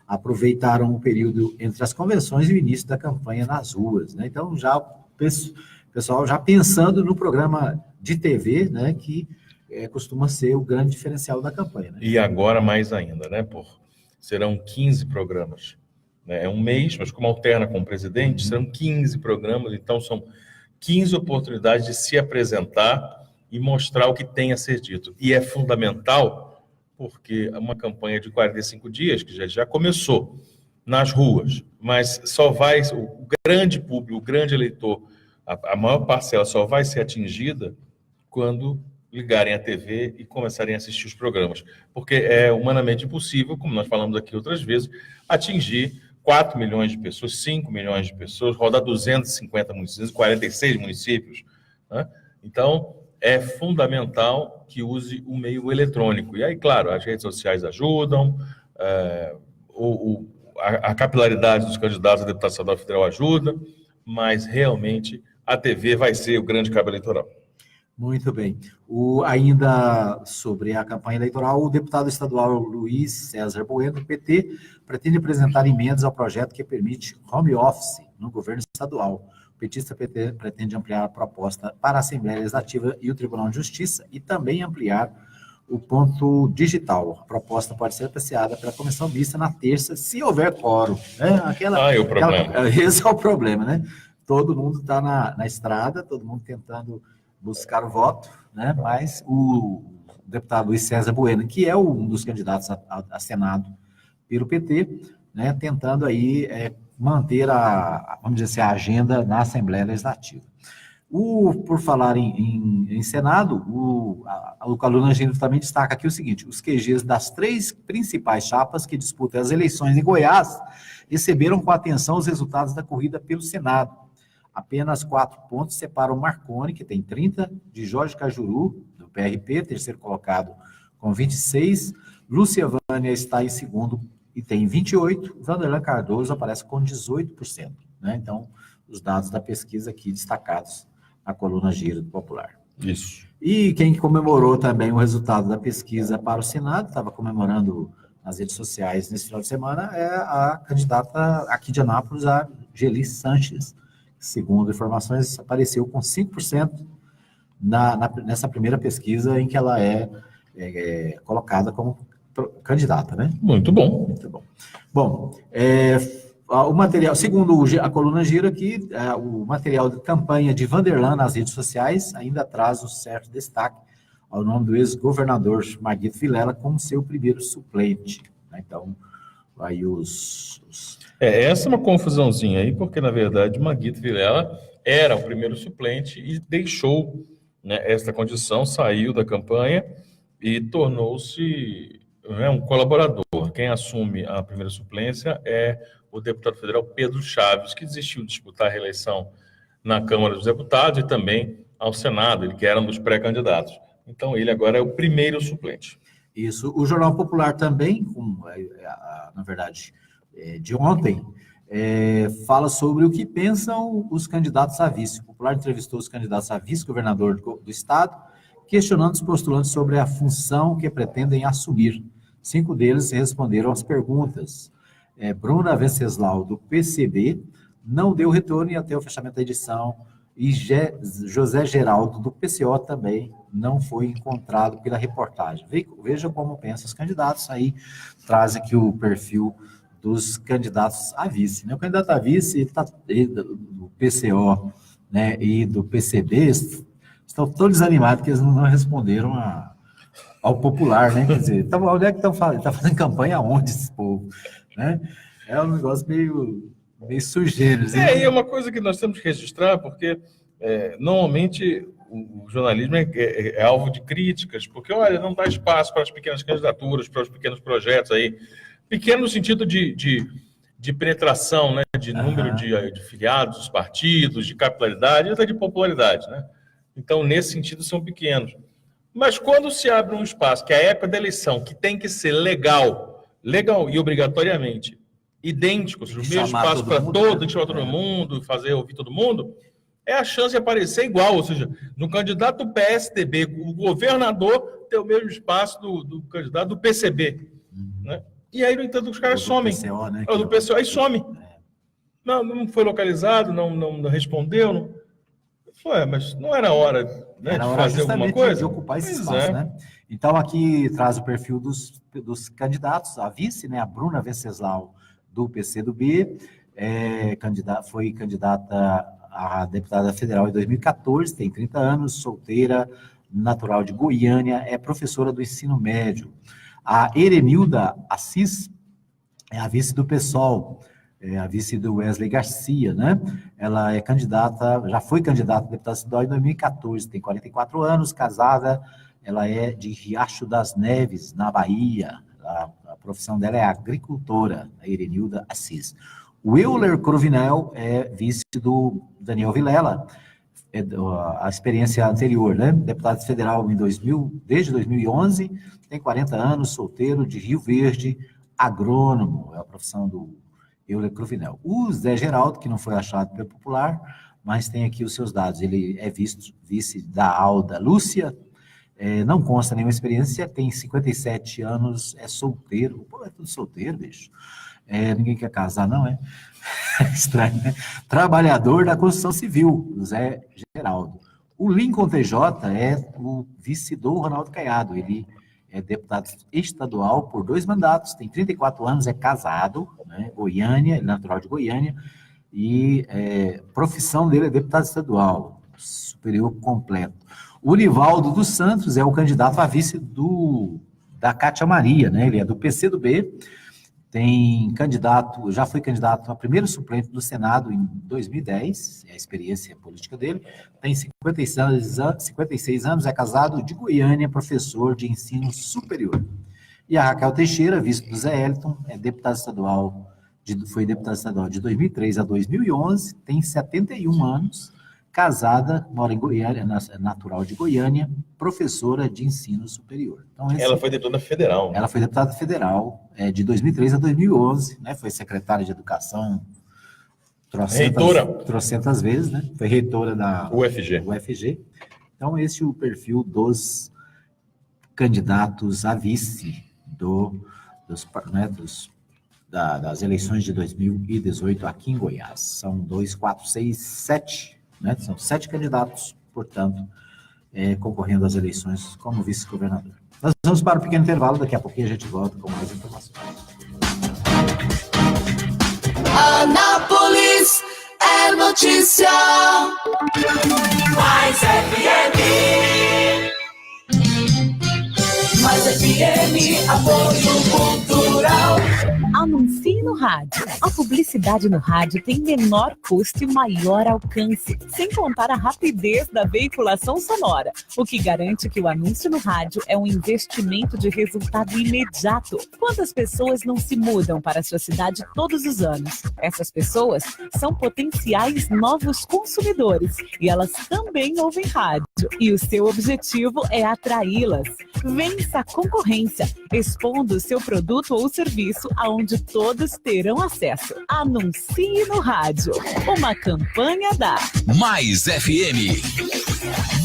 D: Aproveitaram o período entre as convenções e o início da campanha nas ruas, né? Então, já pessoal já pensando no programa de TV, né, que costuma ser o grande diferencial da campanha, né?
E: E agora mais ainda, né, serão 15 programas, né? É um mês, mas como alterna com o presidente, serão 15 programas, então são 15 oportunidades de se apresentar e mostrar o que tem a ser dito. E é fundamental, porque é uma campanha de 45 dias, que já começou nas ruas, mas só vai, o grande público, o grande eleitor, a maior parcela só vai ser atingida quando ligarem a TV e começarem a assistir os programas. Porque é humanamente impossível, como nós falamos aqui outras vezes, atingir 4 milhões de pessoas, 5 milhões de pessoas, rodar 250 municípios, 46 municípios, né? Então, é fundamental que use o meio eletrônico. E aí, claro, as redes sociais ajudam, a capilaridade dos candidatos a deputado estadual federal ajuda, mas realmente a TV vai ser o grande cabo eleitoral.
D: Muito bem. Ainda sobre a campanha eleitoral, o deputado estadual Luiz César Bueno, do PT, pretende apresentar emendas ao projeto que permite home office no governo estadual. O petista pretende ampliar a proposta para a Assembleia Legislativa e o Tribunal de Justiça e também ampliar o ponto digital. A proposta pode ser apreciada pela comissão mista na terça, se houver quórum, né?
E: O problema.
D: Esse é o problema, né? Todo mundo está na estrada, todo mundo tentando buscar o voto, né? Mas o deputado Luiz César Bueno, que é um dos candidatos a Senado pelo PT, né? Tentando aí manter vamos dizer assim, a agenda na Assembleia Legislativa. Por falar em Senado, o Caluna Gênero também destaca aqui o seguinte: os QGs das 3 principais chapas que disputam as eleições em Goiás receberam com atenção os resultados da corrida pelo Senado. Apenas 4 pontos separam Marconi, que tem 30, de Jorge Cajuru, do PRP, terceiro colocado, com 26. Lúcia Vânia está em segundo e tem 28. Vanderlan Cardoso aparece com 18%. Né? Então, os dados da pesquisa aqui destacados na coluna Giro do Popular.
E: Isso.
D: E quem comemorou também o resultado da pesquisa para o Senado, estava comemorando nas redes sociais nesse final de semana é a candidata aqui de Anápolis, a Geli Sanches. Segundo informações, apareceu com 5% nessa primeira pesquisa em que ela é colocada como candidata, né?
E: Muito bom.
D: Muito bom. Bom, o material, segundo a coluna Gira aqui, o material de campanha de Vanderlan nas redes sociais ainda traz um certo destaque ao nome do ex-governador Maguito Vilela como seu primeiro suplente. Né? Então, aí
E: essa é uma confusãozinha aí, porque, na verdade, Maguito Vilela era o primeiro suplente e deixou, né, esta condição, saiu da campanha e tornou-se, né, um colaborador. Quem assume a primeira suplência é o deputado federal Pedro Chaves, que desistiu de disputar a reeleição na Câmara dos Deputados e também ao Senado, ele que era um dos pré-candidatos. Então, ele agora é o primeiro suplente.
D: Isso. O Jornal Popular também, na verdade, de ontem, fala sobre o que pensam os candidatos a vice. O Popular entrevistou os candidatos a vice-governador do Estado, questionando os postulantes sobre a função que pretendem assumir. 5 deles responderam às perguntas. Bruna Venceslau, do PCB, não deu retorno e até o fechamento da edição, e José Geraldo, do PCO, também não foi encontrado pela reportagem. Veja como pensam os candidatos, aí traz aqui o perfil dos candidatos a vice. Né? O candidato a vice do PCO, né, e do PCB estão todos animados porque eles não responderam ao Popular, né? Quer dizer, onde é que estão fazendo? Está fazendo campanha aonde esse povo? Né? É um negócio meio sujeiro.
E: E é uma coisa que nós temos que registrar, porque normalmente o jornalismo é alvo de críticas, porque, olha, não dá espaço para as pequenas candidaturas, para os pequenos projetos aí. Pequeno no sentido de penetração, né? De número de filiados dos partidos, de capilaridade e até de popularidade, né? Então, nesse sentido, são pequenos. Mas quando se abre um espaço, que é a época da eleição, que tem que ser legal e obrigatoriamente idêntico, o mesmo espaço para todo, tem que chamar todo mundo, fazer ouvir todo mundo, é a chance de aparecer igual, ou seja, no candidato do PSDB, o governador tem o mesmo espaço do candidato do PCB, né? E aí, no entanto, os caras somem.
D: PCO, né?
E: Do PCO, aí some. Não foi localizado, não respondeu. Não... mas não era hora, né,
D: era
E: de
D: hora
E: fazer alguma coisa?
D: De ocupar esse espaço, né? Então, aqui traz o perfil dos candidatos a vice, né? A Bruna Venceslau, do PCdoB, foi candidata a deputada federal em 2014, tem 30 anos, solteira, natural de Goiânia, é professora do ensino médio. A Erenilda Assis é a vice do PSOL, a vice do Wesley Garcia, né? Ela é candidata, já foi candidata a deputada estadual em 2014, tem 44 anos, casada, ela é de Riacho das Neves, na Bahia. A profissão dela é agricultora, a Erenilda Assis. O Euler Crovinel é vice do Daniel Vilela, a experiência anterior, né? Deputado federal desde 2011, tem 40 anos, solteiro, de Rio Verde, agrônomo, é a profissão do Euler Crovinel. O Zé Geraldo, que não foi achado pelo Popular, mas tem aqui os seus dados, ele é vice da Alda Lúcia, não consta nenhuma experiência, tem 57 anos, é solteiro. Pô, é tudo solteiro, bicho. Ninguém quer casar, não é? Estranho, né? Trabalhador da construção civil, Zé Geraldo. O Lincoln TJ é o vice do Ronaldo Caiado, ele é deputado estadual por 2 mandatos, tem 34 anos, é casado, né? Goiânia, natural de Goiânia, e profissão dele é deputado estadual, superior completo. O Nivaldo dos Santos é o candidato a vice da Cátia Maria, né? Ele é do PCdoB, já foi candidato a primeiro suplente do Senado em 2010, é a experiência política dele, tem 56 anos, é casado, de Goiânia, professor de ensino superior. E a Raquel Teixeira, vice do Zé Elton, foi deputada estadual de 2003 a 2011, tem 71 anos, casada, mora em Goiânia, natural de Goiânia, professora de ensino superior. Então,
E: ela foi deputada federal.
D: Ela foi deputada federal de 2003 a 2011, né? Foi secretária de Educação trocentas vezes, né? Foi reitora da UFG. Então, esse é o perfil dos candidatos a vice das eleições de 2018 aqui em Goiás. São 2, 4, 6, 7, né? São 7 candidatos, portanto, concorrendo às eleições como vice-governador. Nós vamos para um pequeno intervalo, daqui a pouquinho a gente volta com mais informações.
A: Anápolis é notícia. Mais FM. Mais FM, apoio cultural.
C: Anuncie no rádio. A publicidade no rádio tem menor custo e maior alcance, sem contar a rapidez da veiculação sonora, o que garante que o anúncio no rádio é um investimento de resultado imediato. Quantas pessoas não se mudam para a sua cidade todos os anos? Essas pessoas são potenciais novos consumidores e elas também ouvem rádio. E o seu objetivo é atraí-las. Vença a concorrência, expondo o seu produto ou serviço aonde todos terão acesso. Anuncie no rádio. Uma campanha da
B: Mais FM.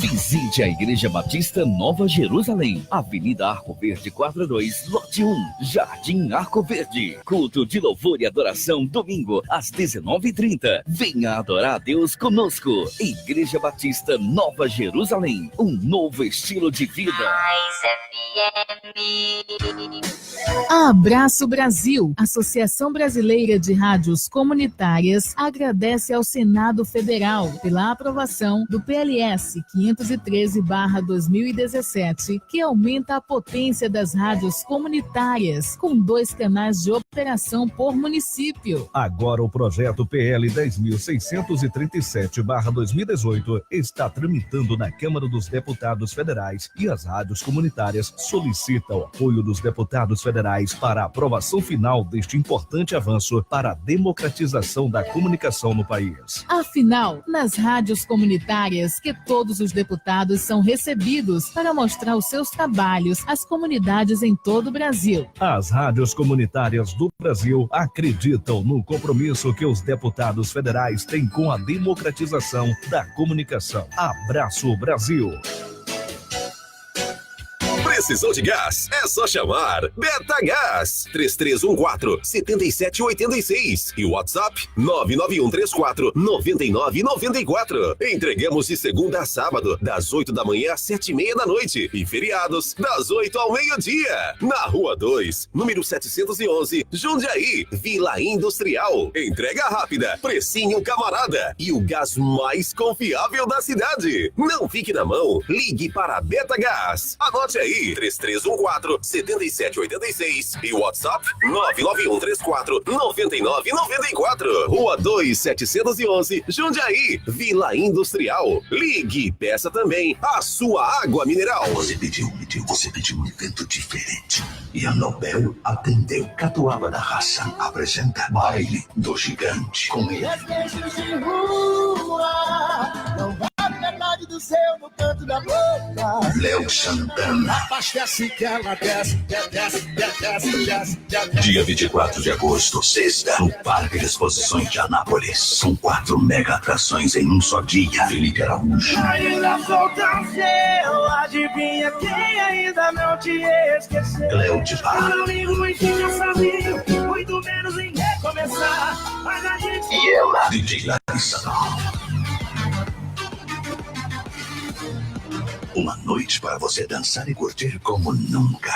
B: Visite a Igreja Batista Nova Jerusalém, Avenida Arco Verde, quadra 2, lote 1, Jardim Arco Verde. Culto de louvor e adoração, domingo, às 19h30. Venha adorar a Deus conosco. Igreja Batista Nova Jerusalém, um novo estilo de vida.
J: Abraço Brasil, Associação Brasileira de Rádios Comunitárias, agradece ao Senado Federal pela aprovação do PLS 513/2017, que aumenta a potência das rádios comunitárias, com 2 canais de operação por município.
H: Agora o projeto PL 10.637/2018 está tramitando na Câmara dos Deputados Federais e as rádios comunitárias solicitam o apoio dos deputados federais para a aprovação final deste importante avanço para a democratização da comunicação no país.
J: Afinal, nas rádios comunitárias que todos os deputados são recebidos para mostrar os seus trabalhos às comunidades em todo o Brasil.
H: As rádios comunitárias do Brasil acreditam no compromisso que os deputados federais têm com a democratização da comunicação. Abraço, Brasil!
K: Precisou de gás? É só chamar Betagás 3314-7786 e o WhatsApp 99134-9994. Entregamos de segunda a sábado, das 8 da manhã às 7h30 da noite e feriados das 8 ao meio-dia. Na Rua 2, número 711, Jundiaí, Vila Industrial. Entrega rápida, precinho camarada e o gás mais confiável da cidade. Não fique na mão, ligue para a Betagás. Anote aí, 3314-7786 e o WhatsApp 99134-9994. Rua 2, 711, Jundiaí, Vila Industrial. Ligue e peça também a sua água mineral.
I: Você pediu um evento diferente. E a Nobel atendeu. Catuaba da Raça apresenta Baile do Gigante. Com ele.
A: Desejos de rua, não vai metade do seu no canto da boca.
I: Léo Santana.
A: Abastece que ela desce.
I: Dia 24 de agosto, sexta, no Parque de Exposições de Anápolis. Com 4 mega atrações em um só dia. Felipe Araújo.
A: Ainda falta seu, adivinha quem ainda não te esqueceu.
I: Cléo de Bar.
A: Domingo em que eu sabia, muito menos em recomeçar. Mas a gente...
I: E ela, DJ Larissa. Uma noite para você dançar e curtir como nunca.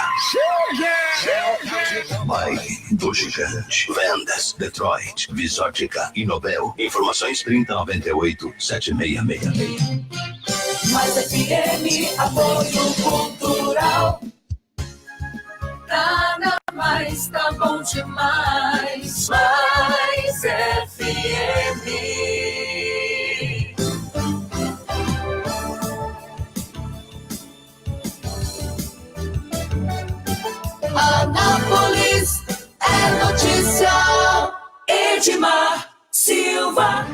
I: Baile do Gigante. Vendas, Detroit, Visótica e Nobel. Informações 3098-7666.
A: Mais FM, apoio cultural. Nada mais tá bom demais. Mais FM. Anápolis é notícia. Edmar Silva.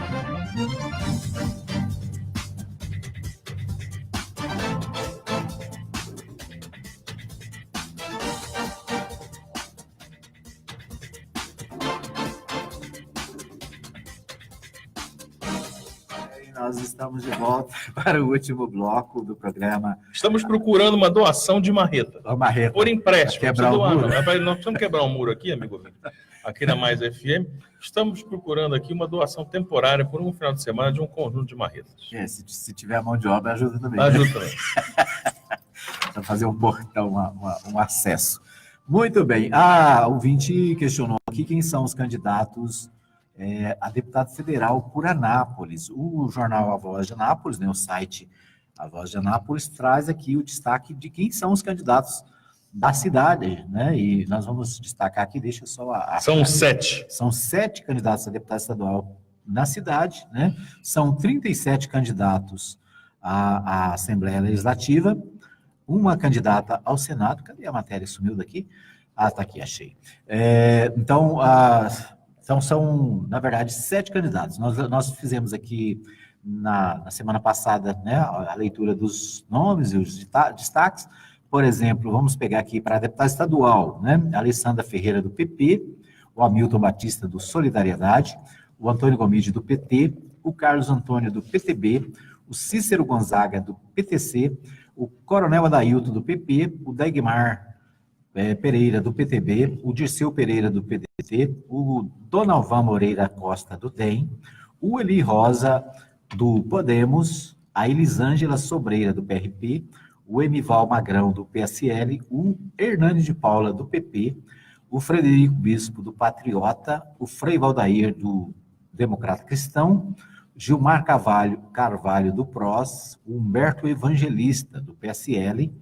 D: nós estamos de volta para o último bloco do programa.
E: Estamos procurando uma doação de marreta.
D: Uma marreta.
E: Por empréstimo.
D: Quebrar o muro.
E: Nós precisamos quebrar um muro aqui, amigo ouvinte. Aqui na Mais FM. Estamos procurando aqui uma doação temporária por um final de semana de um conjunto de marretas.
D: Se tiver mão de obra, ajuda também.
E: Ajuda também.
D: Para fazer um portão, um acesso. Muito bem. O ouvinte questionou aqui quem são os candidatos a deputado federal por Anápolis. O jornal A Voz de Anápolis, né, o site A Voz de Anápolis, traz aqui o destaque de quem são os candidatos da cidade, né? E nós vamos destacar aqui, deixa só
E: São 7.
D: São 7 candidatos a deputado estadual na cidade, né? São 37 candidatos à Assembleia Legislativa, uma candidata ao Senado. Cadê a matéria? Sumiu daqui? Tá aqui, achei. Então, são, na verdade, 7 candidatos. Nós fizemos aqui, na semana passada, né, a leitura dos nomes e os destaques. Por exemplo, vamos pegar aqui para a deputada estadual, né, a Alessandra Ferreira, do PP, o Hamilton Batista, do Solidariedade, o Antônio Gomide, do PT, o Carlos Antônio, do PTB, o Cícero Gonzaga, do PTC, o Coronel Adailton, do PP, o Degmar Pereira, do PTB, o Dirceu Pereira, do PDT, o Donalvan Moreira Costa, do DEM, o Eli Rosa, do Podemos, a Elisângela Sobreira, do PRP, o Emival Magrão, do PSL, o Hernani de Paula, do PP, o Frederico Bispo, do Patriota, o Frei Valdair, do Democrata Cristão, Gilmar Carvalho, do PROS, o Humberto Evangelista, do PSL,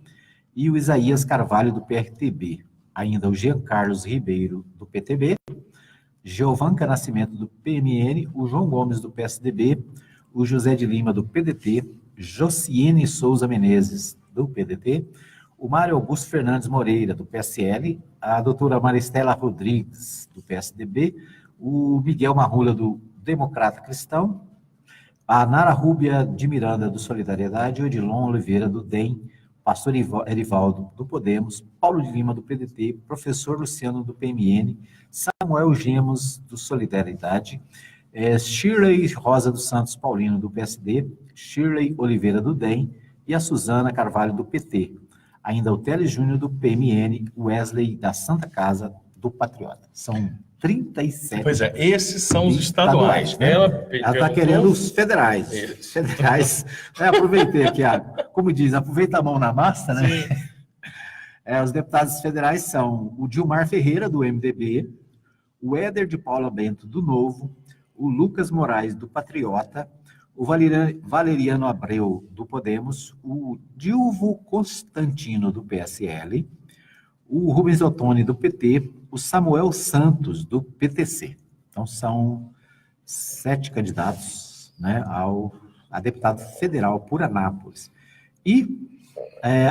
D: e o Isaías Carvalho, do PRTB. Ainda o Jean Carlos Ribeiro, do PTB, Giovanca Nascimento, do PMN, o João Gomes, do PSDB, o José de Lima, do PDT, Josiene Souza Menezes, do PDT, o Mário Augusto Fernandes Moreira, do PSL, a doutora Maristela Rodrigues, do PSDB, o Miguel Marrula, do Democrata Cristão, a Nara Rúbia de Miranda, do Solidariedade, o Edilon Oliveira, do DEM, pastor Erivaldo, do Podemos, Paulo de Lima, do PDT, professor Luciano, do PMN, Samuel Gemos, do Solidariedade, Shirley Rosa dos Santos Paulino, do PSD, Shirley Oliveira, do DEM, e a Suzana Carvalho, do PT. Ainda o Teles Júnior, do PMN, Wesley da Santa Casa, do Patriota. São 37.
E: Pois é, esses são os estaduais.
D: Né? Ela está querendo os federais. Eles. Federais. Aproveitei aqui, como diz, aproveita a mão na massa, né? Os deputados federais são o Dilmar Ferreira, do MDB, o Éder de Paula Bento, do Novo, o Lucas Moraes, do Patriota, o Valeriano Abreu, do Podemos, o Dilvo Constantino, do PSL, o Rubens Ottoni, do PT, o Samuel Santos, do PTC. Então, são 7 candidatos, né, a deputado federal por Anápolis. E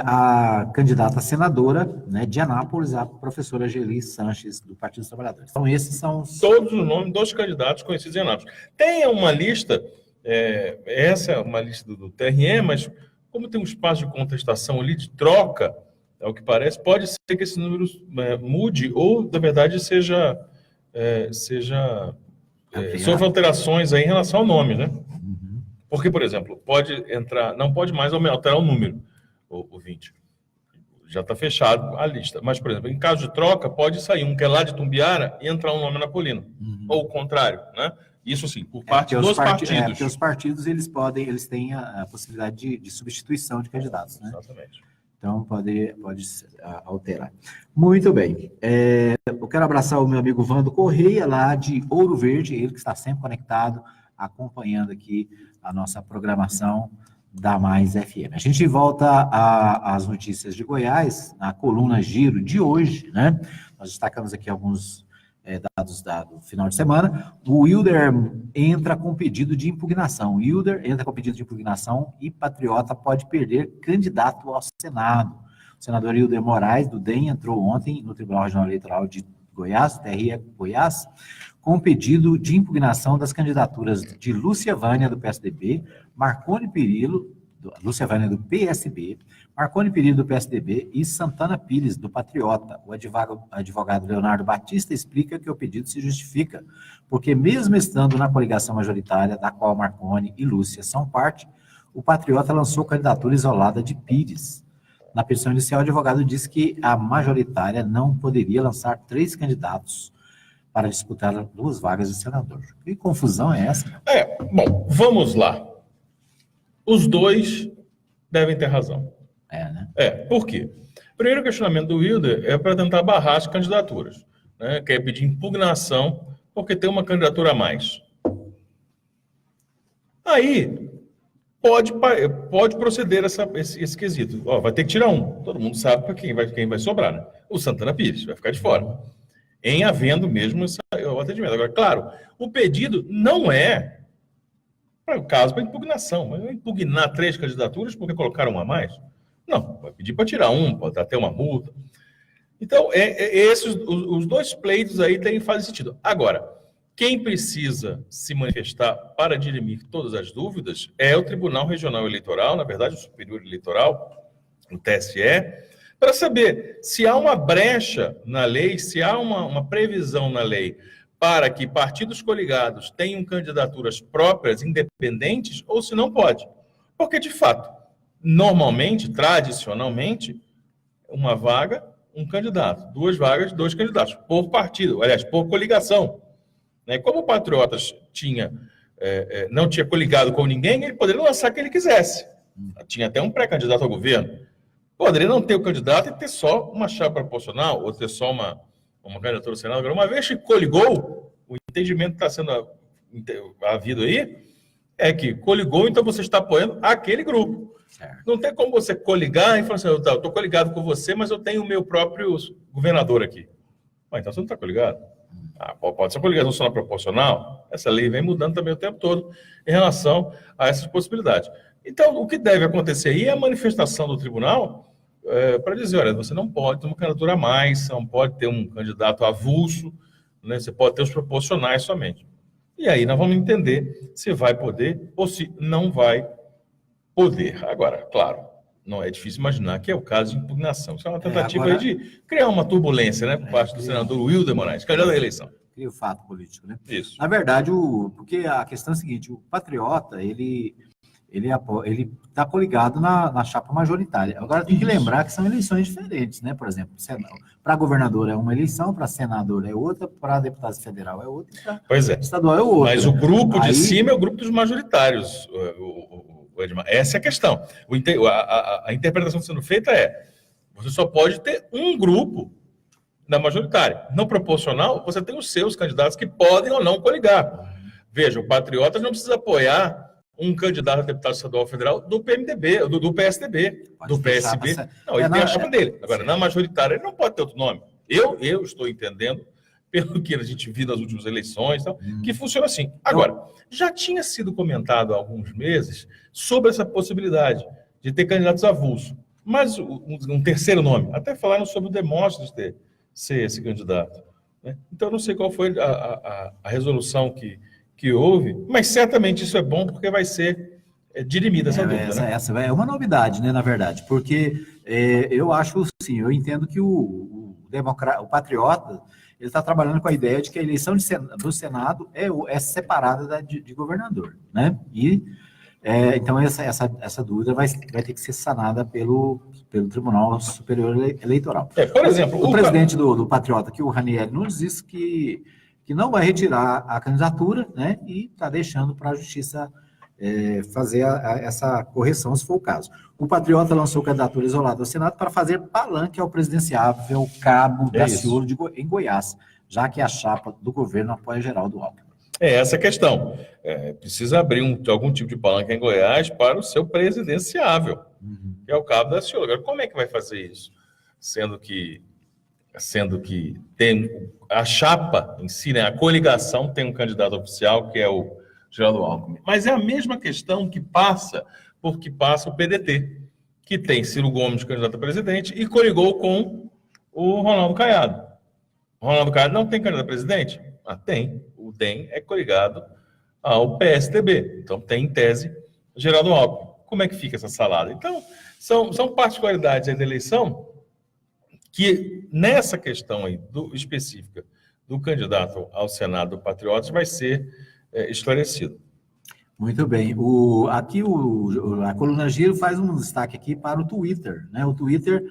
D: a candidata senadora, né, de Anápolis, a professora Geli Sanches, do Partido dos Trabalhadores. Então, esses são
E: todos os nomes dos candidatos conhecidos em Anápolis. Tem uma lista... essa é uma lista do TRE, mas como tem um espaço de contestação ali, de troca, é o que parece, pode ser que esse número mude ou, na verdade, sofra alterações aí em relação ao nome, né?
D: Uhum.
E: Porque, por exemplo, não pode mais alterar o número, o 20. Já está fechado a lista. Mas, por exemplo, em caso de troca, pode sair um que é lá de Tumbiara e entrar um nome napolino. Uhum. Ou o contrário, né? Isso sim, por parte dos partidos.
D: Porque os partidos, eles têm a possibilidade de substituição de candidatos, né?
E: Exatamente.
D: Então, pode alterar. Muito bem. Eu quero abraçar o meu amigo Vando Correia, lá de Ouro Verde, ele que está sempre conectado, acompanhando aqui a nossa programação da Mais FM. A gente volta às notícias de Goiás, na coluna Giro de hoje, né? Nós destacamos aqui alguns dados do final de semana. O Wilder entra com pedido de impugnação. O Wilder entra com pedido de impugnação e Patriota pode perder candidato ao Senado. O senador Wilder Moraes, do DEM, entrou ontem no Tribunal Regional Eleitoral de Goiás, TRE Goiás, com pedido de impugnação das candidaturas de Lúcia Vânia, do PSDB, Marconi Perillo, Lúcia Vânia do PSB, Marconi Perillo do PSDB e Santana Pires do Patriota. O advogado Leonardo Batista explica que o pedido se justifica, porque mesmo estando na coligação majoritária, da qual Marconi e Lúcia são parte, o Patriota lançou candidatura isolada de Pires. Na petição inicial, o advogado disse que a majoritária não poderia lançar 3 candidatos para disputar 2 vagas de senador. Que confusão é essa?
E: Bom, vamos lá. Os dois devem ter razão.
D: Né?
E: Por quê? Primeiro questionamento do Wilder é para tentar barrar as candidaturas, né? Quer pedir impugnação porque tem uma candidatura a mais. Aí, pode proceder esse quesito. Vai ter que tirar um. Todo mundo sabe para quem vai sobrar, né? O Santana Pires vai ficar de fora. Em havendo mesmo o atendimento. Agora, claro, o pedido não é para o caso para impugnação. Mas impugnar 3 candidaturas porque colocaram uma a mais? Não, vai pedir para tirar um, pode até uma multa. Então, os 2 pleitos aí fazem sentido. Agora, quem precisa se manifestar para dirimir todas as dúvidas é o Tribunal Regional Eleitoral, na verdade, o Superior Eleitoral, o TSE, para saber se há uma brecha na lei, se há uma previsão na lei para que partidos coligados tenham candidaturas próprias, independentes, ou se não pode. Porque, de fato, normalmente, tradicionalmente, uma vaga, um candidato. 2 vagas, 2 candidatos. Por partido, aliás, por coligação. Como o Patriotas não tinha coligado com ninguém, ele poderia lançar quem ele quisesse. Tinha até um pré-candidato ao governo. Poderia não ter o candidato e ter só uma chapa proporcional, ou ter só uma candidatura ao Senado. Agora, uma vez que coligou, o entendimento que está sendo havido aí é que coligou, então você está apoiando aquele grupo. Certo. Não tem como você coligar e falar assim, eu estou coligado com você, mas eu tenho o meu próprio governador aqui. Então você não está coligado. Pode ser coligação nacional proporcional. Essa lei vem mudando também o tempo todo em relação a essas possibilidades. Então, o que deve acontecer aí é a manifestação do tribunal para dizer, olha, você não pode ter uma candidatura a mais, você não pode ter um candidato avulso, né? Você pode ter os proporcionais somente. E aí nós vamos entender se vai poder ou se não vai poder. Agora, claro, não é difícil imaginar que é o caso de impugnação. Isso é uma tentativa aí de criar uma turbulência, né, por parte do senador Wilder Moraes, candidato à eleição.
D: Cria o fato político, né?
E: Isso.
D: Na verdade, porque a questão é a seguinte, o Patriota, ele está coligado na chapa majoritária. Agora tem que lembrar que são eleições diferentes, né? Por exemplo, para governador é uma eleição, para senador é outra, para deputado federal é outra, para estadual é outra.
E: Mas o grupo de cima é o grupo dos majoritários, Edmar. Essa é a questão. A interpretação sendo feita você só pode ter um grupo na majoritária. No proporcional, você tem os seus candidatos que podem ou não coligar. Veja, o Patriotas não precisa apoiar um candidato a deputado estadual federal do PMDB, do PSDB, do PSB. Não, ele tem a chapa dele. Agora, na majoritária, ele não pode ter outro nome. Eu estou entendendo, pelo que a gente viu nas últimas eleições, que funciona assim. Agora, já tinha sido comentado há alguns meses sobre essa possibilidade de ter candidatos avulsos. Mas um terceiro nome, até falaram sobre o Demóstenes ser esse candidato. Né? Então, não sei qual foi a resolução que houve, mas certamente isso é bom porque vai ser dirimida essa dúvida.
D: Essa é uma novidade, né, na verdade, porque eu acho, sim, eu entendo que o Patriota, ele está trabalhando com a ideia de que a eleição do Senado é separada de governador, né, e então essa dúvida vai ter que ser sanada pelo Tribunal Superior Eleitoral.
E: Por exemplo,
D: o presidente do Patriota, que o Ranieri Nunes, disse que não vai retirar a candidatura, né, e está deixando para a Justiça fazer essa correção, se for o caso. O Patriota lançou candidatura isolada ao Senado para fazer palanque ao presidenciável Cabo Daciolo em Goiás, já que a chapa do governo apoia Geraldo Alckmin.
E: Essa a questão. Precisa abrir algum tipo de palanque em Goiás para o seu presidenciável, que é o Cabo Daciolo. Agora, como é que vai fazer isso? Sendo que tem a chapa em si, né, a coligação tem um candidato oficial, que é o Geraldo Alckmin. Mas é a mesma questão que passa o PDT, que tem Ciro Gomes, candidato a presidente, e coligou com o Ronaldo Caiado. O Ronaldo Caiado não tem candidato a presidente? Tem. O DEM é coligado ao PSDB. Então tem, em tese, Geraldo Alckmin. como é que fica essa salada? Então, são particularidades aí da eleição que, nessa questão aí específica do candidato ao Senado do Patriotas, vai ser esclarecido.
D: Muito bem. Aqui a Coluna Giro faz um destaque aqui para o Twitter, né? O Twitter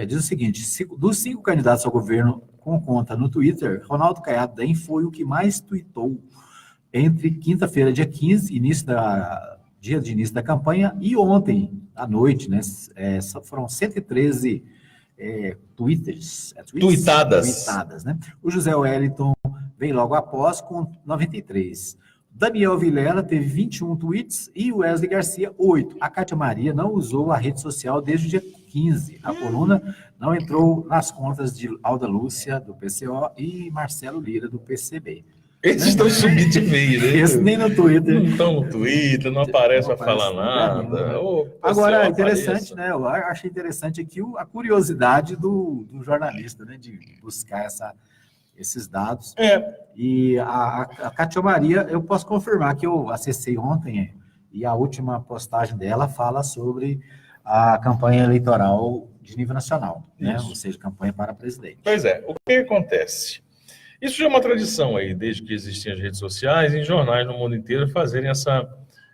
D: diz o seguinte: dos 5 candidatos ao governo com conta no Twitter, Ronaldo Caiado DEM foi o que mais tweetou entre quinta-feira, dia 15, dia de início da campanha, e ontem à noite, né? Foram 113 tweetadas, né? O José Wellington vem logo após com 93. Daniel Vilela teve 21 tweets e o Wesley Garcia 8. A Cátia Maria não usou a rede social desde o dia 15. A coluna não entrou nas contas de Alda Lúcia, do PCO, e Marcelo Lira, do PCB.
E: Esses estão subindo de vez, né?
D: Esse nem no Twitter.
E: Não estão no Twitter, não aparece para falar nada.
D: Agora, interessante, né? Eu achei interessante aqui a curiosidade do jornalista, né? De buscar esses dados. E a Cátia Maria, eu posso confirmar que eu acessei ontem, e a última postagem dela fala sobre a campanha eleitoral de nível nacional, né? Ou seja, campanha para presidente.
E: Pois é, o que acontece? Isso já é uma tradição aí, desde que existem as redes sociais, em jornais no mundo inteiro fazerem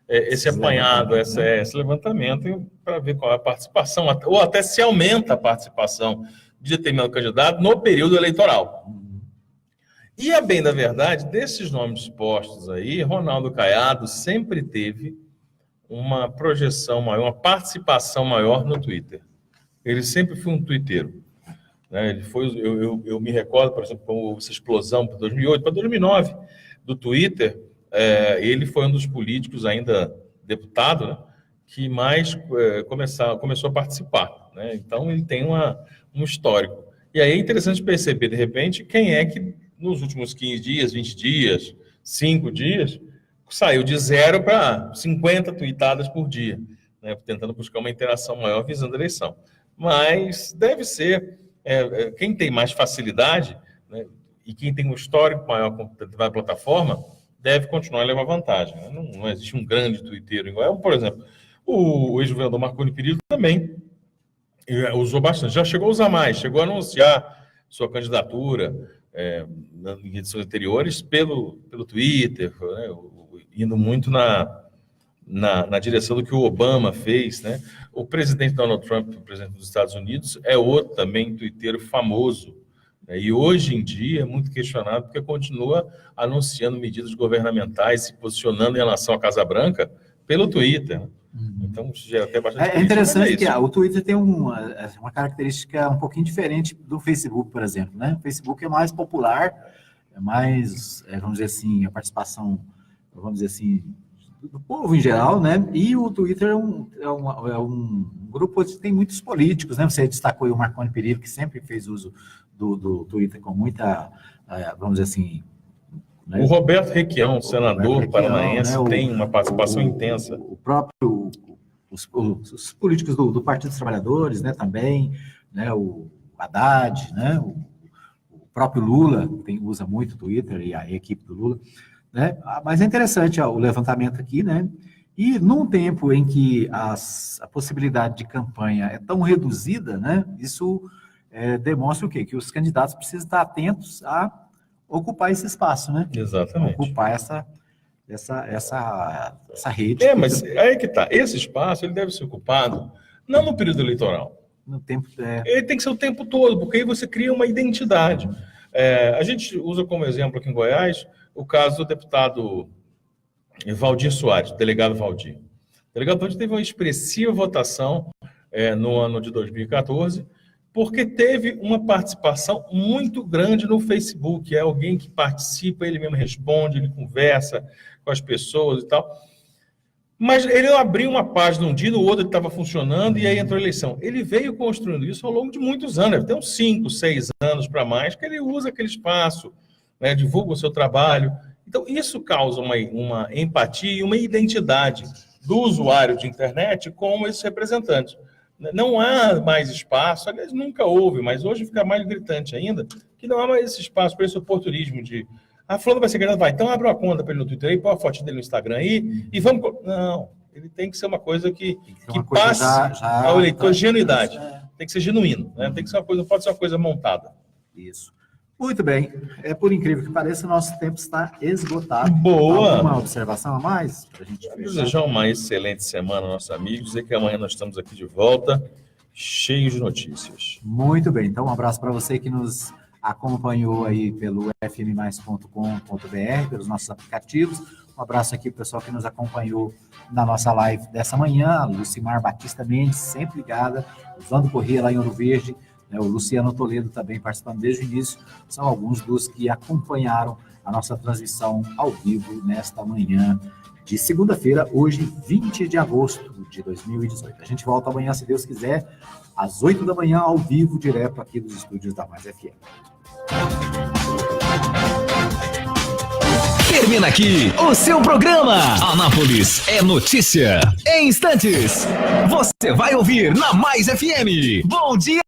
E: esse apanhado, esse levantamento, para ver qual é a participação, ou até se aumenta a participação de determinado candidato no período eleitoral. E, a bem da verdade, desses nomes postos aí, Ronaldo Caiado sempre teve uma projeção maior, uma participação maior no Twitter. Ele sempre foi um twitteiro. Ele foi, eu me recordo, por exemplo, com essa explosão para 2008, para 2009, do Twitter, ele foi um dos políticos, ainda deputado, né, que mais começou a participar. Né? Então, ele tem um histórico. E aí é interessante perceber, de repente, quem é que nos últimos 15 dias, 20 dias, 5 dias, saiu de 0 para 50 tweetadas por dia, né, tentando buscar uma interação maior visando a eleição. Mas deve ser, quem tem mais facilidade, né, e quem tem um histórico maior com a plataforma, deve continuar a levar vantagem. Né? Não existe um grande twitteiro igual. Por exemplo, o ex-governador Marconi Perillo também usou bastante. Já chegou a usar mais, chegou a anunciar sua candidatura em edições anteriores pelo Twitter, né, indo muito na direção do que o Obama fez. Né? O presidente Donald Trump, o presidente dos Estados Unidos, é outro também twitteiro famoso. Né? E hoje em dia é muito questionado porque continua anunciando medidas governamentais, se posicionando em relação à Casa Branca pelo Twitter. Né? Então, isso já é até bastante
D: interessante que o Twitter tem uma característica um pouquinho diferente do Facebook, por exemplo. Né? O Facebook é mais popular, é mais, vamos dizer assim, a participação, vamos dizer assim, do povo em geral, né? E o Twitter é um grupo onde tem muitos políticos, né? Você destacou aí o Marconi Perillo, que sempre fez uso do Twitter com muita, vamos dizer assim... Né?
E: O Roberto Requião, senador paranaense, né? Tem uma participação intensa.
D: O próprio, os políticos do Partido dos Trabalhadores, né, também, né, o Haddad, né, o próprio Lula usa muito o Twitter, e a equipe do Lula, né? Mas é interessante o levantamento aqui, né? E num tempo em que a possibilidade de campanha é tão reduzida, né, isso demonstra o quê? Que os candidatos precisam estar atentos a ocupar esse espaço, né?
E: Exatamente.
D: Ocupar essa rede.
E: Mas aí que tá. Esse espaço ele deve ser ocupado não no período eleitoral.
D: No tempo.
E: Ele tem que ser o tempo todo, porque aí você cria uma identidade. A gente usa como exemplo aqui em Goiás o caso do deputado Valdir Soares, delegado Valdir. O delegado Valdir teve uma expressiva votação no ano de 2014, porque teve uma participação muito grande no Facebook. É alguém que participa, ele mesmo responde, ele conversa com as pessoas e tal. Mas ele abriu uma página um dia, no outro ele estava funcionando, e aí entrou a eleição. Ele veio construindo isso ao longo de muitos anos, deve ter uns 5, 6 anos para mais, que ele usa aquele espaço, né, divulga o seu trabalho. Então, isso causa uma empatia e uma identidade do usuário de internet com esses representantes. Não há mais espaço, aliás, nunca houve, mas hoje fica mais gritante ainda, que não há mais esse espaço para esse oportunismo de fulano vai ser candidato, vai, então abre uma conta para ele no Twitter aí, põe a foto dele no Instagram aí, e vamos... Não, Ele tem que ser uma coisa que
D: uma coisa
E: passe
D: já
E: ao eleitor genuidade.
D: É.
E: Tem que ser genuíno, né? Tem que ser uma coisa, não pode ser uma coisa montada.
D: Isso. Muito bem. Por incrível que pareça, o nosso tempo está esgotado.
E: Boa!
D: Alguma observação a mais para a gente fechar?
E: Desejar uma excelente semana, nossos amigos. Dizer que amanhã nós estamos aqui de volta, cheios de notícias.
D: Muito bem. Então, um abraço para você que nos acompanhou aí pelo fmmais.com.br, pelos nossos aplicativos. Um abraço aqui para o pessoal que nos acompanhou na nossa live dessa manhã, a Lucimar Batista Mendes, sempre ligada, o Vando Corrêa lá em Ouro Verde, né, o Luciano Toledo também participando desde o início, são alguns dos que acompanharam a nossa transmissão ao vivo nesta manhã de segunda-feira, hoje, 20 de agosto de 2018. A gente volta amanhã, se Deus quiser, às 8 da manhã, ao vivo, direto aqui dos estúdios da Mais FM.
B: Termina aqui o seu programa. Anápolis é notícia. Em instantes, você vai ouvir na Mais FM. Bom dia.